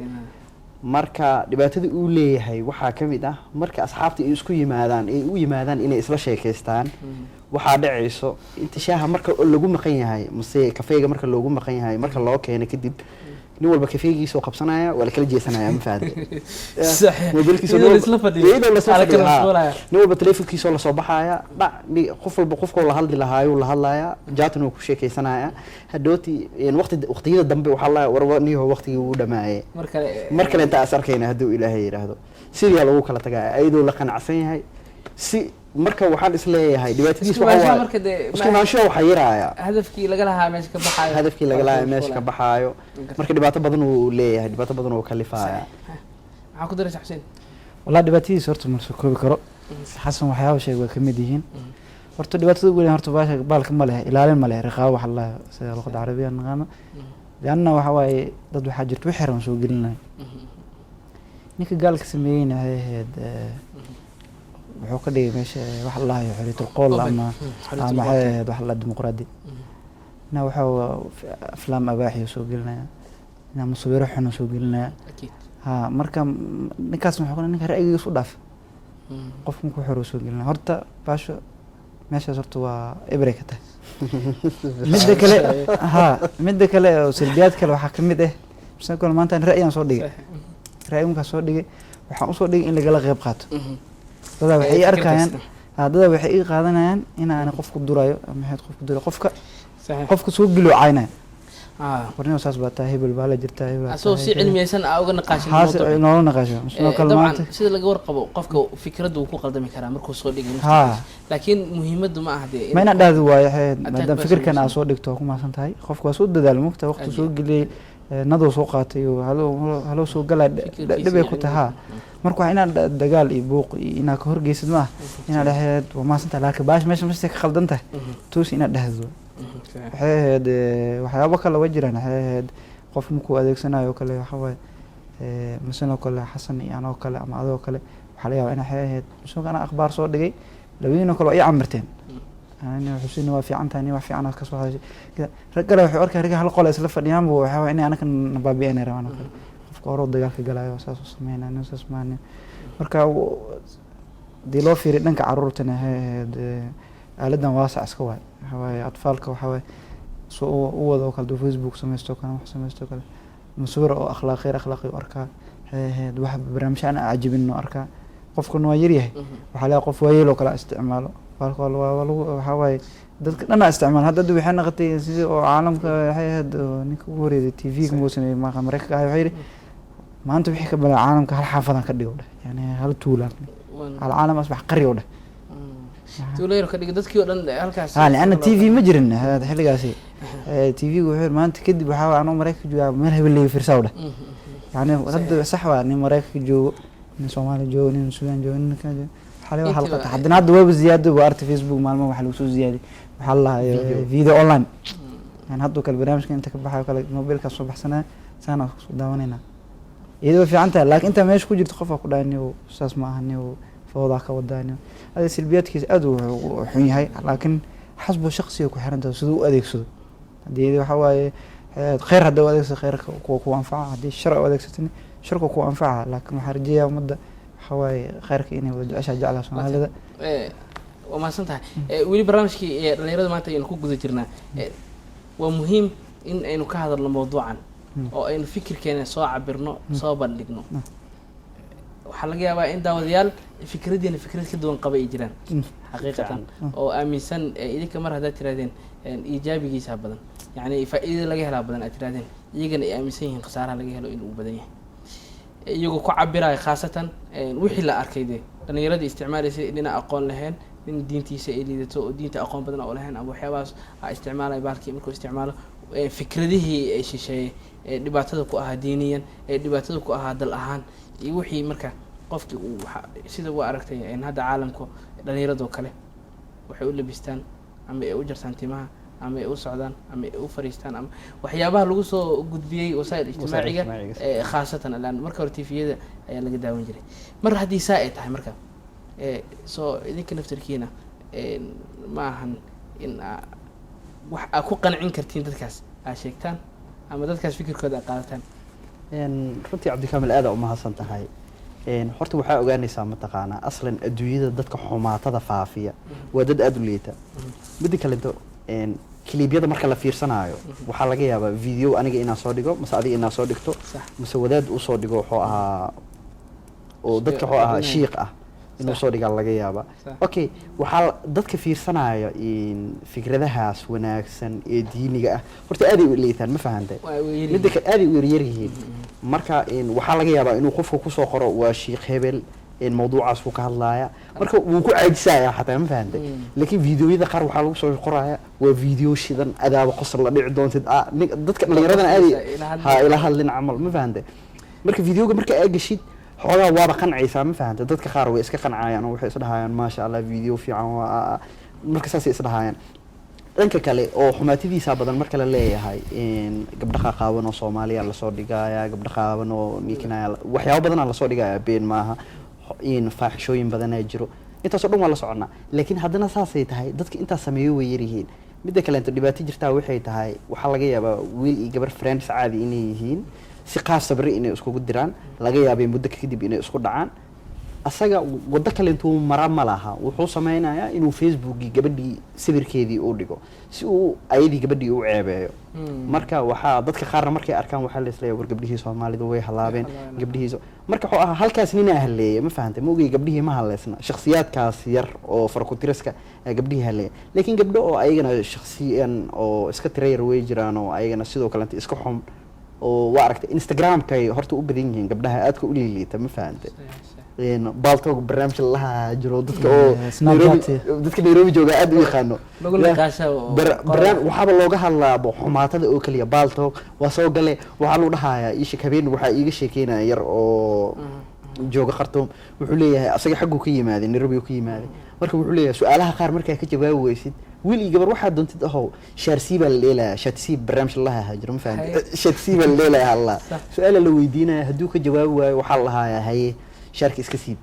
marka dhibaatada uu leeyahay waxaa ka mid ah marka asxaabta ay isku yimaadaan inay isla sheekaystaan waxaa dhacayso inta shaaha marka lagu maqan yahay mase kafeega marka loogu maqan yahay marka loo keeno kadib nin walba kafeegiisa oo qabsanaya wala kala jeesanaya ma fahanti mobilkiisa loo isla fadhiyo nin walba telefonkiisa la soo baxaya qof walba qofka la hadli lahaayo la hadlaya jaatuna ku sheekaysanaya hadooti waqtiyada dambe waxa la warwaniyo waqtigii uu dhamaayay markale inta asarkayna haduu ilaahay yiraahdo sidii lagu kala tagay ayadoo la qanacsan yahay si marka waxaan isleeyahay dhibaatadiisu waxa isku maasho waxa yiraaya hadafkii laga lahaa meesha ka baxaayo marka dhibaato badan uu leeyahay dhibaato badan oo kalifaaya waxa ku daray Xuseen wallahi dhibaatadiisu horta ma soo koobi karo Xasan waxyaabo sheeg way kamid yihiin horta dhibaatada ugu weyn horta baalka ma leh ilaalin ma leh riqaabo wax la sida luqada carabiga naqaano laana waxa waaye dad waxa jirto wixii xiran soo gelinay ninka gaalka sameeyay wuxuu ka dhigay meesha wax la hayo xiriirta qool ama wax la dimuqraadi na waxa aflaam abaaxi soo gelinaya na musawiro xun soo gelinaya ha marka ninkaas wuxuu ka ninka ra'yigiisa u dhaaf qofku ku xiro soo gelinaya horta baasho meesha horta waa ibre ka tahay midda kale oo salbiyaad kale waxa kamid ah sababta maanta ra'yigan soo dhigay ra'yigan soo dhigay waxa uu soo dhigay in laga la qayb qaato dada waxay arkayaan dada waxay qaadanayaan in aan qofku durayo ama xid qofku durayo qofka soo giloocayna warnimo saas baa tahay hebel baa la jirtaa hebel asoo si cilmiyaysan uga naqaashin mawduuc noo naqaasho sidoo kale maanta sida laga warqabo qofka fikradu uu ku qaldami karaa markuu soo dhigay laakiin muhiimadu ma aha ma ina dhaadu waayo maadaama fikirkan aad soo dhigto ku maasan tahay qofku waa soo dadaal mugta waqti soo geliyay nadoo soo qaatay oo halo soo galaa dhibay ku tahaa marka waa inaad dagaal iyo buuq iyo inaad ka horgeysid maaha inaad dhaheed waa maasanta laakiin baash meesha mase ka khaldan tahay toos inaad dhahdo waxay ahayd waxyaabo kale waa jiraan waxay ahayd qof markuu adeegsanayo oo kale waxa waaye masanoo kale xasan iyo anoo kale ama adoo kale waxaa laga yaabaa in waxay ahayd masuulka anaa akhbaar soo dhigay labadiinoo kale waa ii camirteen xuseen waa fiican tahay nin wax fiican aad ka soo hadashay rag kale waxay arkay rag hal qol isla fadhiyaan buu waxa inay anaga nabaabi'een rabaan oo kale qofka hore dagaalka galayo saas u sameynaa nin saas maanin marka dii loo fiiriy dhanka caruurtana aaladan waasac iska waay waxa waaye atfaalka waxa waaye soo u wada oo kale Facebook samaysto kale wax samaysto kale masawir oo akhlaaqi u arkaa wax barnaamij aan caajibin oo arkaa qofkuna waa yaryahay waxa la qof waayeel oo kala isticmaalo falkool waa lagu waxa waaye dadka dhanna isticmaal hadda waxay noqotay sidii oo caalamka waxay ahayd ninka ugu horeeyay TV-ga muusanay Mareykanka waxay yiri maanta wixii ka balaa caalamka hal xaafadan ka dhigo yani hal tuulan hal caalam asbax qariyo dhah tuulayro ka dhigo dadkii oo dhan halkaas ana TV ma jirin hada xilligaasi TV-gu wuxuu maanta kadib waxa aan Mareykanka joogaa meel hebel leeyahay fiirsaw dhah yani hadda sax waa nin Mareykanka joogo nin Soomaali joogo nin Suudaan joogo nin kan حاليا حلقة حدنا هذا ويب زيادة وارت فيسبوك معلومة وحلوسو زيادة وحلا فيديو أونلاين يعني هذا كالبرنامج كان تكبحه وكال موبايل كصبح سنة داونينا إذا في عنتها لكن أنت ماش كوجي تخفى قداني وأساس معهني وفوضاك وداني هذه سلبيات كيس أدو وحني هاي لكن حسب شخصي وكحرن تسدو أديك سدو هذه حواي خير هذا أديك خير كو أنفع هذه الشرع أديك ستني شرك كو أنفع لكن محرجية ومدة حواي خيرك إني ودي أشجع على سؤال هذا وما سنتها ولي برنامجك اللي ما تيجي نكون جزء جرنا ومهم إنه كهذا الموضوع عن أو إنه فكر كان صعب برنا صعب اللجنة وحلاقي بقى إن داوديال فكرة دي فكرة كده ونقبل إجران حقيقة أو أميسان إذا كمرة هذا ترادين إيجابي جيس أبدا يعني فإذا لقيها لا أبدا أترادين يجي أميسين خسارة لقيها له إنه بدنيه iyagoo ku cabiraya khaasatan wixii la arkay dhalinyarada isticmaalaysa inay aqoon lahayn in diintiisa ay liidato oo diinta aqoon badan oo lahayn ama waxyaabaas ay isticmaalay baalkii markuu isticmaalo fikradihii ay shisheeyay dhibaatada ku ahaa diiniyan dhibaatada ku ahaa dal ahaan iyo wixii marka qofkii uu sida uu aragtay in hadda caalamku dhalinyarada kale waxay u labistaan ama ay u jartaan timaha ama ay u socdaan ama ay u fariistaan ama waxyaabaha lagu soo gudbiyay wasaa'il ijtimaaciga khaasatan alaan marka hore TV-yada ayaa laga daawan jiray mar haddii saa ay tahay marka soo idinka naftarkiina ma ahan in wax aad ku qancin kartiin dadkaas aad sheegtaan ama dadkaas fikirkooda aad qaadataan runtii cabdikaamil aad u mahadsan tahay horta waxaa ogaanaysaa mataqaanaa aslan adduunyada dadka xumaatada faafiya waa dad aad u liita midda kale kiliibyada marka la fiirsanayo waxaa laga yaabaa video aniga inaan soo dhigo mase adiga inaan soo dhigto mase wadaad uu soo dhigo wuxuu ahaa oo dadka wuxuu ahaa shiiq ah inuu soo dhigaa laga yaabaa okay waxaa dadka fiirsanaya fikradahaas wanaagsan ee diiniga ah horta aad ay u leeytaan ma fahantay midda kale aad ay u yaryihiin marka waxaa laga yaabaa inuu qofku ku soo qoro waa shiiq hebel الموضوع عصفو كهلايا مركو وكو عاجزايا حتى ما فهمت لكن فيديوهada qaar waxa lagu soo qoraya waa video shidan adaaba qosol la dhici doontid dadka dhalinyarada aadi ha ila hadlin amal ma fahantay marka videoga marka ay gashid xogaa waaba qancaysa ma fahantay dadka qaar way iska qancayaan oo waxay isdhahayaan ma sha Allah video fiican waa marka saas isdhahayaan dhanka kale oo xumaatidiisa badan marka la leeyahay in gabdhaha qaawan oo Soomaaliya la soo dhigaya gabdhaha qaawan oo nikinaya waxyaabo badan la soo dhigaya been maaha in faaxishooyin badan ay jiro intaas oo dhan waa la soconaa laakiin haddana saasay tahay dadka intaas sameeyo way yaryihiin midda kale inta dhibaato jirtaa waxay tahay waxa laga yaabaa wiil iyo gabar friends caadi inay yihiin si qaas sabri inay isku diraan laga yaabay muddo kadib inay isku dhacaan asaga wada kale intuu mara ma laha wuxuu sameeynayaa inuu Facebook-gi gabadhii sawirkeedii u dhigo si uu ayadii gabadhii u ceebeeyo marka waxa dadka qaar markay arkaan waxa la isleeyahay war gabdhihii Soomaalidu way halaabeen gabdhihiisa marka waxa aha halkaas nina ahleeyay ma fahantay moogay gabdhihii ma haleysna shakhsiyaadkaas yar oo farkutiriska gabdhihii haleeyay laakiin gabdho oo ayagana shakhsiyan oo iska tireeyar way jiraan oo ayagana sidoo kale iska xum oo waa aragtay Instagram-kay horta u badan yihiin gabdhaha aadka u liiliita ma fahantay baltog barnaamij laha jiro dadka oo dadka Nairobi jooga aad u yaqaano waxaa looga hadlaa xumaatada oo kaliya baltog waa soo galay waxa lagu dhahayaa isha habeen waxa iiga sheekeynaa yar oo jooga Khartoum wuxuu leeyahay asaga xaggu ka yimaaday Nairobi ka yimaaday marka wuxuu leeyahay su'aalaha qaar markaa ka jawaabi weysid wiil iyo gabar waxa doontid ahow shaarsiiba leela shaarsiib barnaamij laha hajro ma fahanti shaarsiiba leela halla su'aal la weydiinaya haduu ka jawaabi waayo waxa la lahayaa haye شارك اسكسيب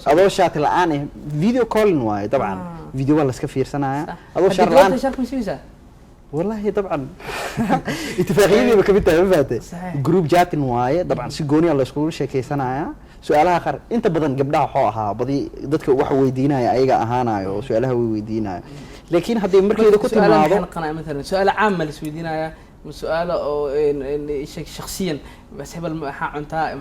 ادو شات الان فيديو كولين واي طبعا فيديو ولا اسكفير سنه ادو شات الان شارك مسيسا والله طبعا اتفاقيه بكبتها ما فاتي جروب جاتن واي طبعا سيغوني الله اسكو شيكيسنايا سؤالها اخر انت بدن قبدها خوها بدي dadka wax weydiinaya ayaga ahaanayo su'aalaha way weydiinaya laakiin hadii markii ku timaado مثلا سؤال عام la isweydiinaya سؤال أو شخصيا بس هبل ما حعنتها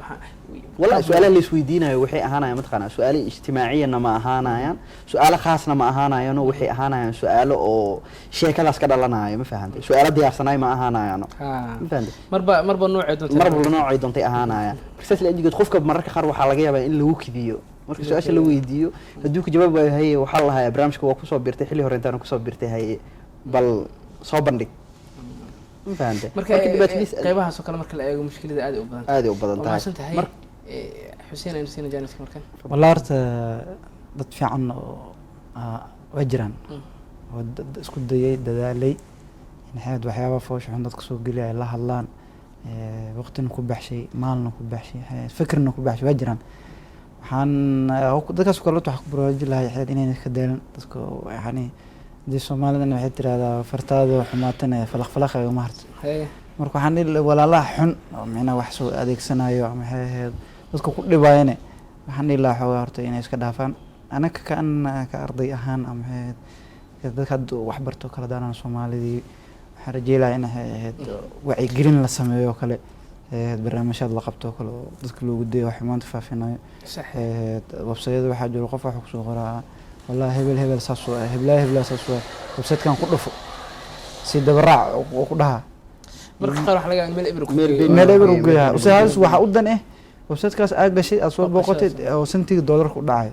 والله سؤال اللي سويدينا وحي أهانا متقنا سؤال اجتماعيا ما أهانا يعني سؤال خاصنا ما أهانا يعني وحي أهانا يعني سؤال أو شيء كلاس كذا لنا ما فهمت سؤال دي أصلا ما أهانا يعني ما فهمت مربى نوع يدونتي أهانا يعني بس اللي قد خوفك بمرة خر وحلاقيها بين اللي هو كذيو مركز سؤال اللي ويديو هدوك جواب هي وحلها برامجك وكسو بيرتي حلي هورنتان وكسو بيرتي هي بل صوبندك marka qaybahaas oo kale marka la eego mushkilada aad u badan tahay Xuseen aynu sina jaanis markan wallaarta dad fiican oo wajran oo isku dayay dadaalay in hay'ad waxyaabo foosh xun dadka soo galay la hadlaan waqtina ku baxshay maalna ku baxshay fikrna ku baxshay wajran waxaan dadkaas kale wax ku baraaji lahay hay'ad inay ka daalan dadka yani دي Soomaalida waxay tiraahdaa fartaado xumaatana falaq ay ma harto marka waxaan walaalaha xun oo macna wax soo adeegsanayo ama hay dadka ku dhibaayeen waxaan ilaa horta inay iska dhaafaan anaka ka arday ahaan ama hay dadka wax barto kala daana Soomaalidii waxaan rajaynayaa in hay wacyi gelin la sameeyo kale barnaamijyada la qabto kale dadka loogu deeyo xumaanta faafinayo website waxa jiro qof wax ku soo qoraa والله هبل ساسو هبلا ساسو وبسيت كان كدفو سي دبراع وكدها marka qaar wax laga meel eber u geeyaa usahaas waxa u dan website kaas aad gashay asoo boqotay oo $1 ku dhacay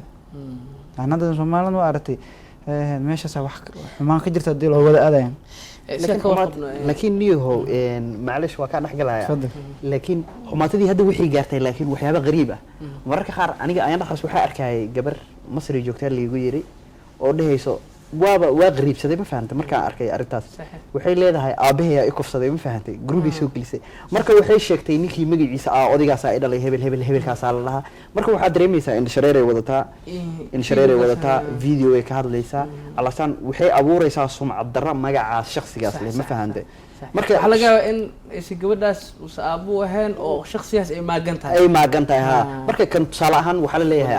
anada Soomaaliland waa aragtay meesha wax xumaan ka jirta dil oo wada aadayn laakiin niyahow maclish waa ka dhaxgalaya laakiin xumaatadii hadda wixii gaartay laakiin waxyaabo qariib ah mararka qaar aniga ayaan dhaxas waxa arkay gabar Masri joogta liigu yiri oo dhahayso waa qariibsaday ma fahantay marka arkay arintaas waxay leedahay aabaheeya ay kufsaday ma fahantay group soo gelisay marka waxay sheegtay ninkii magaciisa odaygaas ay dhalay hebel kaas la lahaa marka waxa dareemaysaa in shareeray wadataa video ay ka hadlaysaa alasan waxay abuuraysaa sumcad darro magaca shakhsigaas leh ma fahantay marka waxa laga yaabaa in si gabadhaas uu saabu ahaan oo shakhsiyaas ay maagan tahay marka kan tusaale ahaan waxa la leeyahay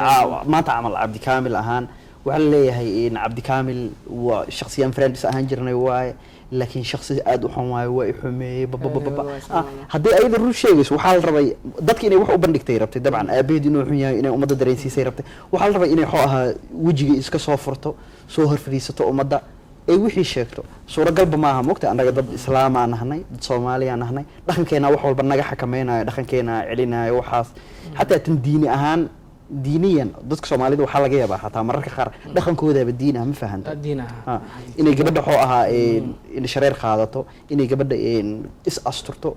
maanta amal Abdi Kamil ahaan waxa la leeyahay in Abdi Kamil waa shakhsiyan friends ahaan jirnay waay laakiin shakhsi aad u xun waay way xumeeyay hadii ay run sheegayso waxa la rabay dadka inay wax u bandhigtay rabtay dabcan aabeed inuu xun yahay inay umada dareensiisay rabtay waxa la rabay inay xooha wajiga iska soo furto soo horfariisato umada ay wixii sheegto suuragalba maaha moogta anaga dad islaam aan nahnay dad Soomaali aan nahnay dhaqankeena wax walba naga xakameeynaayo dhaqankeena celinaayo waxaas hatta tan diini ahaan diiniyan dadka Soomaalida waxa laga yaabaa hatta mararka qaar dhaqankoodaba diinaha ma fahanta inay gabadha xoo ahaa in shareer qaadato inay gabadha is asturto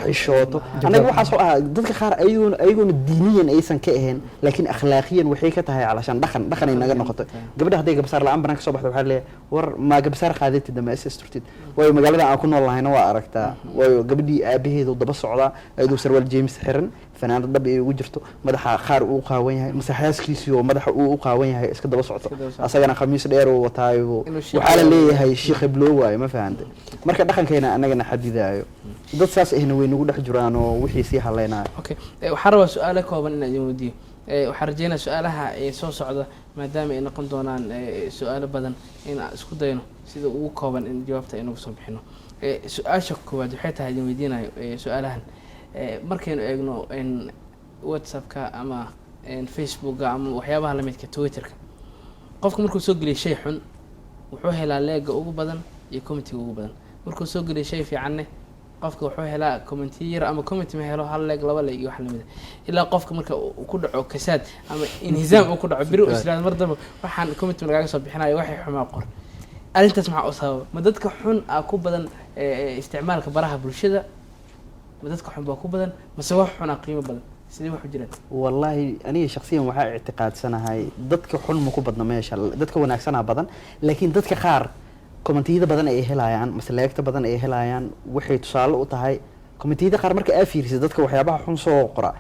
xishooto anaga waxa soo ah dadka qaar ayaguna diiniyan aysan ka ahayn laakiin akhlaaqiyan waxay ka tahay calashan dhaqan ay naga noqoto gabadha haday gabsaar la'aan banaan ka soo baxdo waxa leeyahay war ma gabsaar qaadati dama is asturtid way magaalada aan ku noolahayna waa aragtaa way gabadhii aabaheedu daba socda ayuu sarwal James xiran fanaanad dab ay ugu jirto madaxa qaar uu qaawan yahay masaxaaskiisii oo madaxa uu qaawan yahay iska daba socdo asagana khamiis dheer oo wataayo waxa la leeyahay sheekh iblo waay ma fahantay marka dhaqankeena anagana xadidaayo dad saas ahna way nagu dhex jiraan oo wixii si haleynaa okay waxa raba su'aalo kooban in aan weydiiyo waxa rajeynaa su'aalaha ee soo socda maadaama ay noqon doonaan su'aalo badan in aan isku dayno sida ugu kooban in jawaabta aynu soo bixino su'aasha koowaad waxay tahay in weydiinayo su'aalahan markaynu eegno in WhatsApp-ka ama Facebook-ka ama waxyaabaha la midka Twitter-ka qofka markuu soo geliyo shay xun wuxuu helaa leega ugu badan iyo comment ugu badan markuu soo geliyo shay fiican qofka wuxuu helaa commenti yar ama comment ma helo hal leeg laba leeg iyo wax lamid ilaa qofka marka uu ku dhaco kasaad ama inhizaam uu ku dhaco biro islaam mardaba waxaan comment lagaga soo bixinayo waxay xumaa qor arintaas maxaa u sabab ma dadka xun ku badan isticmaalka baraha bulshada ma dadka xun baa ku badan mase wax xun qiimo badan sidii wax u jiraan wallahi aniga shakhsiyan waxaa i'tiqaadsanahay dadka xun ma ku badna meesha dadka wanaagsanaa badan laakiin dadka qaar commentiyada badan ay helayaan mas'alaadka badan ay helayaan waxay tusaale u tahay commentiyada qaar marka ay fiiriso dadka waxyaabaha xun soo qora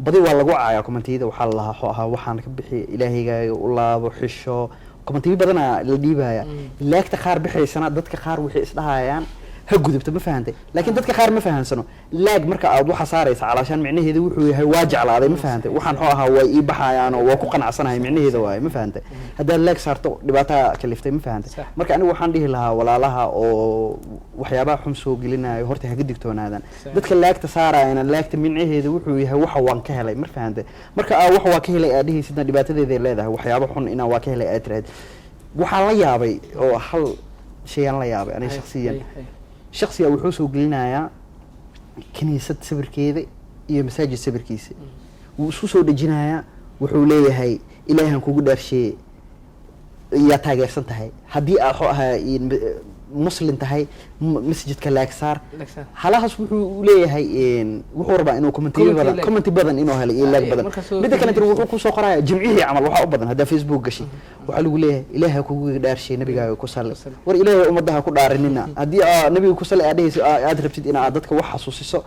badi waa lagu caayaa commentiyada waxaa la lahaa waxaan ka bixi ilaahayga u laabo xisho commentiyada badan la dhiibaya laagta qaar bixaysana dadka qaar waxay isdhahayaan ha gudubta ma fahantay laakiin dadka qaar ma fahansano laag marka aad waxa saaraysa calaashan micnaheedu wuxuu yahay waa jeclaaday ma fahantay waxaan xoo ahaa way ii baxayaan oo waa ku qanacsanahay micnaheedu waay ma fahantay haddii laag saarto dhibaato ka liftay ma fahantay marka anigu waxaan dhihi lahaa walaalaha oo waxyaabaha xun soo gelinayo horta haga digtoonaadaan dadka laagta saarayana laagta micnaheedu wuxuu yahay waxa waan ka helay ma fahantay marka waxa waa ka helay aad dhihaysidna dhibaatadeeda leedahay waxyaabo xun inaa waa ka helay aad tiraad waxaan la yaabay oo hal shay aan la yaabay aniga shakhsiyan shakhsiga wuxuu soo gelinayaa kaniisad sawirkeeda iyo masaajid sawirkiisa wuu isku soo dhejinayaa wuxuu leeyahay ilaahan kugu dhaarsheeye yaa taageersan tahay haddii aad xoo ahaa muslim tahay masjidka laagsaar halahaas wuxuu leeyahay wuxuu rabaa inuu comment badan inuu helo iyo laag badan midda kale wuxuu ku soo qoraya jimcihii camal waxa u badan hadaa Facebook gashay waxa lagu leeyahay ilaaha kugu dhaarshay nabigaaga ku salli war ilaahay umadaha ku dhaarinina haddii nabiga ku salli aad rabtid inaad dadka wax xasuusiso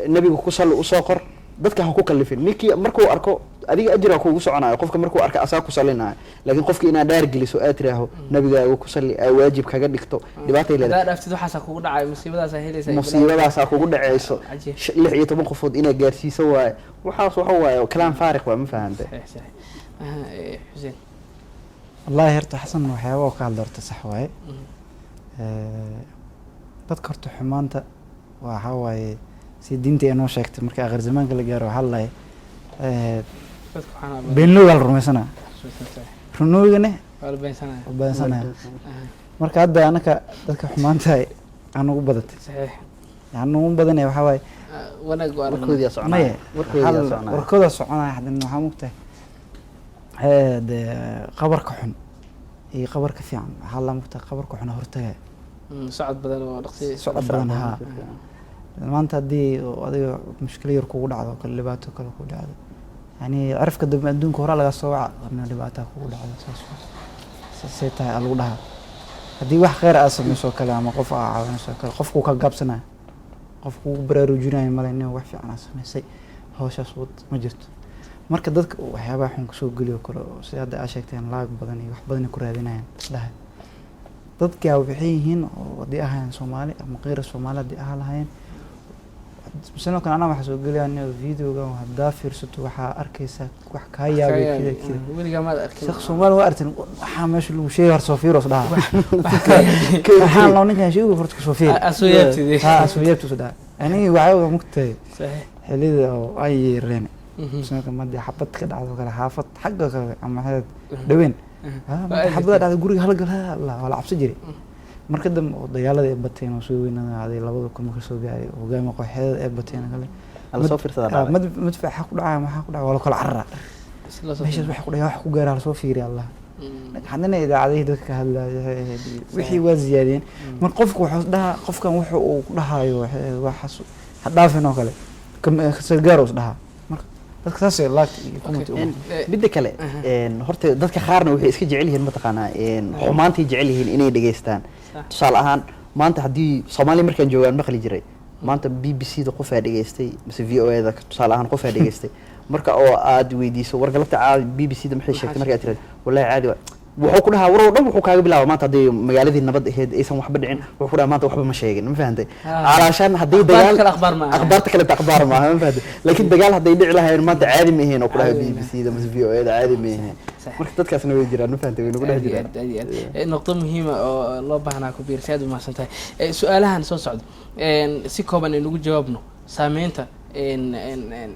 nabiga ku salli u soo qor dadka ha ku kallifin ninkii markuu arko adiga ajira kuugu soconayo qofka markuu arka asaa ku salinayo laakiin qofka inaad dhaar geliso aad tiraaho nabigaaga ku salli ay waajib kaga dhigto dhibaatay leedahay dhaaftid waxa kugu dhacay musiibadaas kugu dhacayso 16 qofood inaad gaarsiiso waay waxa waaye kalaam faariq waa ma fahantay Xuseen wallahi horta xasan waxyaabo ka hadlorta sax waaye dadka horta xumaanta waxa waaye si diinta inoo sheegtay markii aakhir zamaanka la gaaro waxa la beenlooga la rumaysana runoogana beensanaa marka hadda anaka dadka xumaanta aan ugu badatay saxiix aan ugu badanay waxa waaye wanaag warkooda soconaya hadana waxa mugtay qabarka xun iyo qabarka fiican waxa la mugtay qabarka xun hortaga socod badan oo dhaqsi socod badan ha maanta haddii adiga mushkilo yar kugu dhacdo kale dhibaato kale ku dhacdo yani arifka dambe adduunka hore laga soo waca qarna dhibaato kugu dhacdo saasay tahay lagu dhahaa haddii wax khayr ah samayso kale ama qof caawinayso kale qofku ka gaabsanayo qofku baraarujinayo malaynaa wax fiican ah samaysay hawshaas ma jirto marka dadka waxyaabaha xun kasoo geliyo kale sida hadda aad sheegteen laag badan iyo wax badan ku raadinayaan isdhahay dadka waxay yihiin oo wadii ahaan Soomaali ama qeyr Soomaali hadii ah lahayn مثلا كان أنا محسوب قلي إنه فيديو قام هدافير ستو وحا أركيسا وح كايا كذا كذا ولي ما أركيس شخص ما هو أرتن حامش له شيء هرسوفير وصدها حال لو نكان شيء وفرتك سوفير أسويبتي دي أسويبتي صدها يعني وعاو مكتئب صحيح حليد أو أي رين مثلا كان مادي حبت كده على كده حافظ حقه أما هذا دوين حبت على جوري هلا قال لا ولا عبس جري marka dam dagaalada ay bateen oo soo weynaaday 2000 markii soo gaaray hogaamiye kooxeed ay bateen kale ala soo fiirsadaa madfac xaq ku dhacay ma xaq ku dhacay wala kala carra meeshaas wax ku dhacay wax ku gaaray la soo fiiriyo Allah hadana idaacadaha dadka hadlaayay wixii waa ziyaadeen mar qofku wuxuu dhahaa qofkan wuxuu uu ku dhahayo waxa hadhaafin oo kale sargaar uu dhahaa marka dadka saas ay laagtay midda kale horta dadka qaarna waxay iska jecel yihiin mataqaanaa xumaantii jecel yihiin inay dhageystaan tusaale ahaan maanta haddii Soomaali markaan joogaan maqli jiray maanta BBC da qof aa dhageystay mise VOA da tusaale ahaan qof aa dhageystay marka oo aad weydiiso wargalabta BBC da maxay sheegtay marka aad tiraad wallahi caadi wuxuu ku dhahaa warow dhan wuxuu kaaga bilaabay maanta haddii magaaladii nabad ahayd aysan waxba dhicin wuxuu ku dhahaa maanta waxba ma sheegin ma fahantay calaashaan haddii dagaal akhbaarta kale akhbaar ma aha ma fahantay laakiin dagaal hadday dhici lahayn maanta caadi ma ahayn oo ku dhahaa BBC da mise VOA da caadi ma ahayn marka dadkaasna way jiraan ma fahantay way nagu dhex jiraan noqdo muhiim ah oo loo baahnaa ku biirsaad u maasantahay su'aalahan soo socdo si kooban in ugu jawaabno saameynta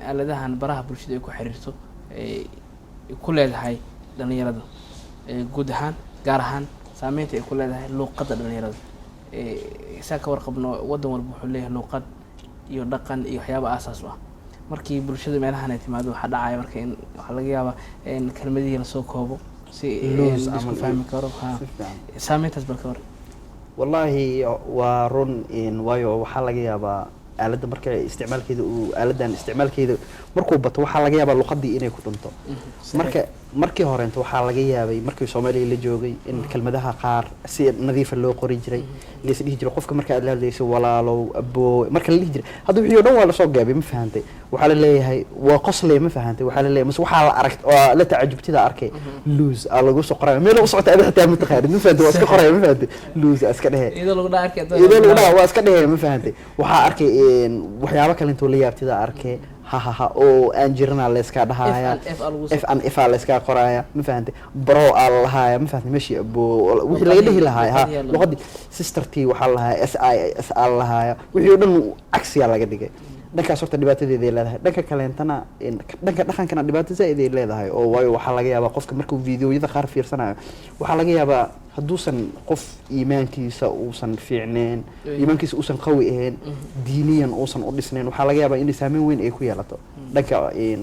aaladahan baraha bulshada ay ku xiriirto ku leedahay dhalinyarada guud ahaan gaar ahaan saameynta ay ku leedahay luuqadda dhalinyarada isaa ka warqabno wadan walba wuxuu leeyahay luuqad iyo dhaqan iyo waxyaaba aasaas u ah markii bulshada meelahan ay timaado waxaa dhacaya marka in waxaa laga yaabaa in kelmadihii lasoo koobo si isku fahmi karo saameyntaas balka hor wallahi waa run waayo waxaa laga yaabaa aaladda marka isticmaalkeeda aaladan isticmaalkeeda markuu bato waxaa laga yaabaa luqadii inay ku dhunto markii horeenta waxaa laga yaabay markii Soomaaliya la joogay in kelmadaha qaar si nadiif loo qori jiray lees dhihi jiray qofka marka aad la hadlayso walaalow abo marka la dhihi jiray hadda wixii dhan waa la soo gaabay ma fahantay waxa la leeyahay waa qosley ma fahantay waxa la leeyahay mas waxa la aragtay oo la taajubtida arkay lose lagu soo qoray meel u socota aad xitaa ma taqaan ma fahantay waa iska qoray ma fahantay lose iska dhahay iyadoo lagu dhaarkay waa iska dhahay ma fahantay waxa arkay waxyaabo kale intuu la yaabtida arkay ha oo aan jirna la iska dhahaaya if la iska qoraya ma fahantay bro allaha ma fahantay meeshii abo wixii laga dhihi lahaa luqadii sistertii waxa lahaa si allaha wixii dhan cagsiga laga dhigay dhankaas horta dhibaatadeeda ay leedahay dhanka kaleentana dhanka dhaqankana dhibaato zaid ay leedahay oo waayo waxa laga yaabaa qofka markuu fiidiyoyada qaar fiirsanayo waxa laga yaabaa hadduusan qof iimaankiisa uusan fiicneen iimaankiisa uusan qawi ahayn diiniyan uusan u dhisnayn waxa laga yaabaa in saameyn weyn ay ku yeelato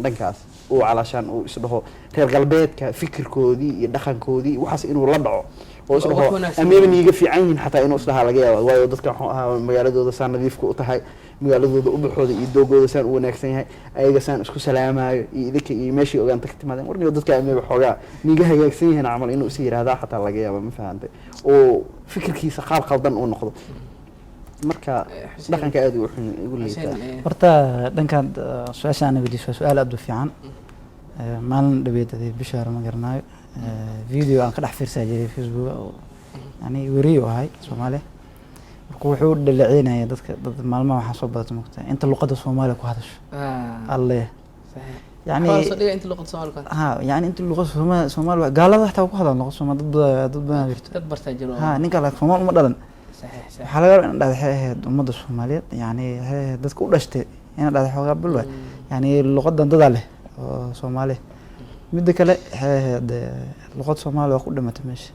dhankaas oo calaashan uu isdhaho reer galbeedka fikirkoodii iyo dhaqankoodii waxaas inuu la dhaco oo isdhaho ameeniga fiican yihiin xataa inuu isdhaha laga yaabo waayo dadka wuxuu ahaa magaaladooda saan nadiifka u tahay magaaladooda u baxooda iyo doogooda saan u wanaagsan yahay ayaga saan isku salaamayo iyo idinka iyo meeshii ogaanta ka timaadeen warniyo dadka ameega xoogaa niga hagaagsan yihiin camal inuu is yiraahdaa xataa laga yaabo ma fahantay oo fikirkiisa qaab qaldan uu noqdo marka dhaqanka aad u xun ugu leeyahay horta dhankan su'aashaan weydiisay su'aal aad u fiican maalin dhabeeday bishaar ma garanayo video aan ka dhex fiirsan jiray Facebook oo yani wariyo ahay Soomaali marka wuxuu dhaleeceynaya dadka maalmaha waxa soo badatay mugta inta luqadda Soomaaliga ku hadasho alle يعني انت لغه سومالك يعني انت اللغه Soomaaliga gaalada xataa ku hadlaan luqad Soomaaliga dad badan jirto dad barta jiro ninka la Soomaali uma dhalan صحيح waxa laga yaabaa in dhaxay ummadda Soomaaliyeed yani dadka u dhashtay in dhaxay xogaa bulwa yani luqadan dad leh oo Soomaali mid kale luqad Soomaali waa ku dhimatay meesha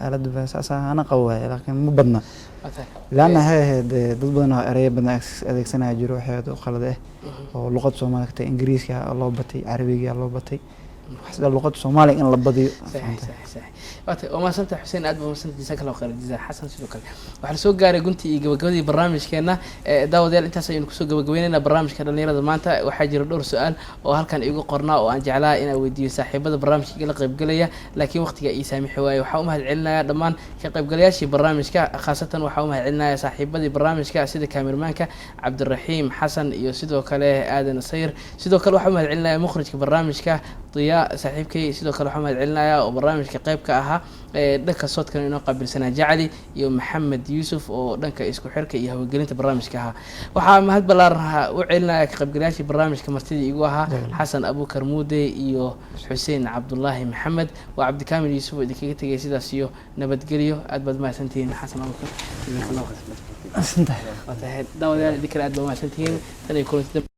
aalad basaasa ana qaway laakiin ma badna laana dad badan oo eray badan adeegsanaya jiro waxay qalad ah oo luqad Soomaaliga ta Ingiriiska loo batay Carabiga loo batay waxsida luqad Soomaaliga in la badiyo صحيح وما سنت حسين أدب وما سنت جزاك الله خير جزاك حسن سلوك وحنا سوق جاري قنتي جوجودي برنامج كنا داود يال أنت سينك سوق جوجويننا برنامج كنا نيرة مانتا وحاجر دور سؤال وهل كان يقول قرنا وأن جعلها إن ودي صاحب هذا برنامج كلا قريب قليا لكن وقت جاي سامي حواي وحومها العلنا ضمان كقريب قليا شي برنامج كا خاصة وحومها العلنا يا صاحب هذا برنامج كا سيد كاميرمان كا عبد الرحيم حسن يسيدو كله آدم نصير سيدو كله وحومها العلنا مخرج كبرنامج كا ضياء صاحب كي سيدو كله وحومها العلنا وبرنامج كقريب كا dhanka soodkan inoo qaabilsanaa Jacali iyo Maxamed Yuusuf oo dhanka isku xirka iyo hawgelinta barnaamijka ahaa waxaa mahad balaaran u celinaya ka qaybgalayaashii barnaamijka martida igu ahaa Xasan Abuukar Muude iyo Xuseen Cabdullaahi Maxamed waa Cabdikaamil Yuusuf oo idinkaga tagay sidaas iyo nabadgelyo aad baad mahadsantihiin Xasan Abuukar asanta daawadayaal idinka aad baad mahadsantihiin tan iyo kulanti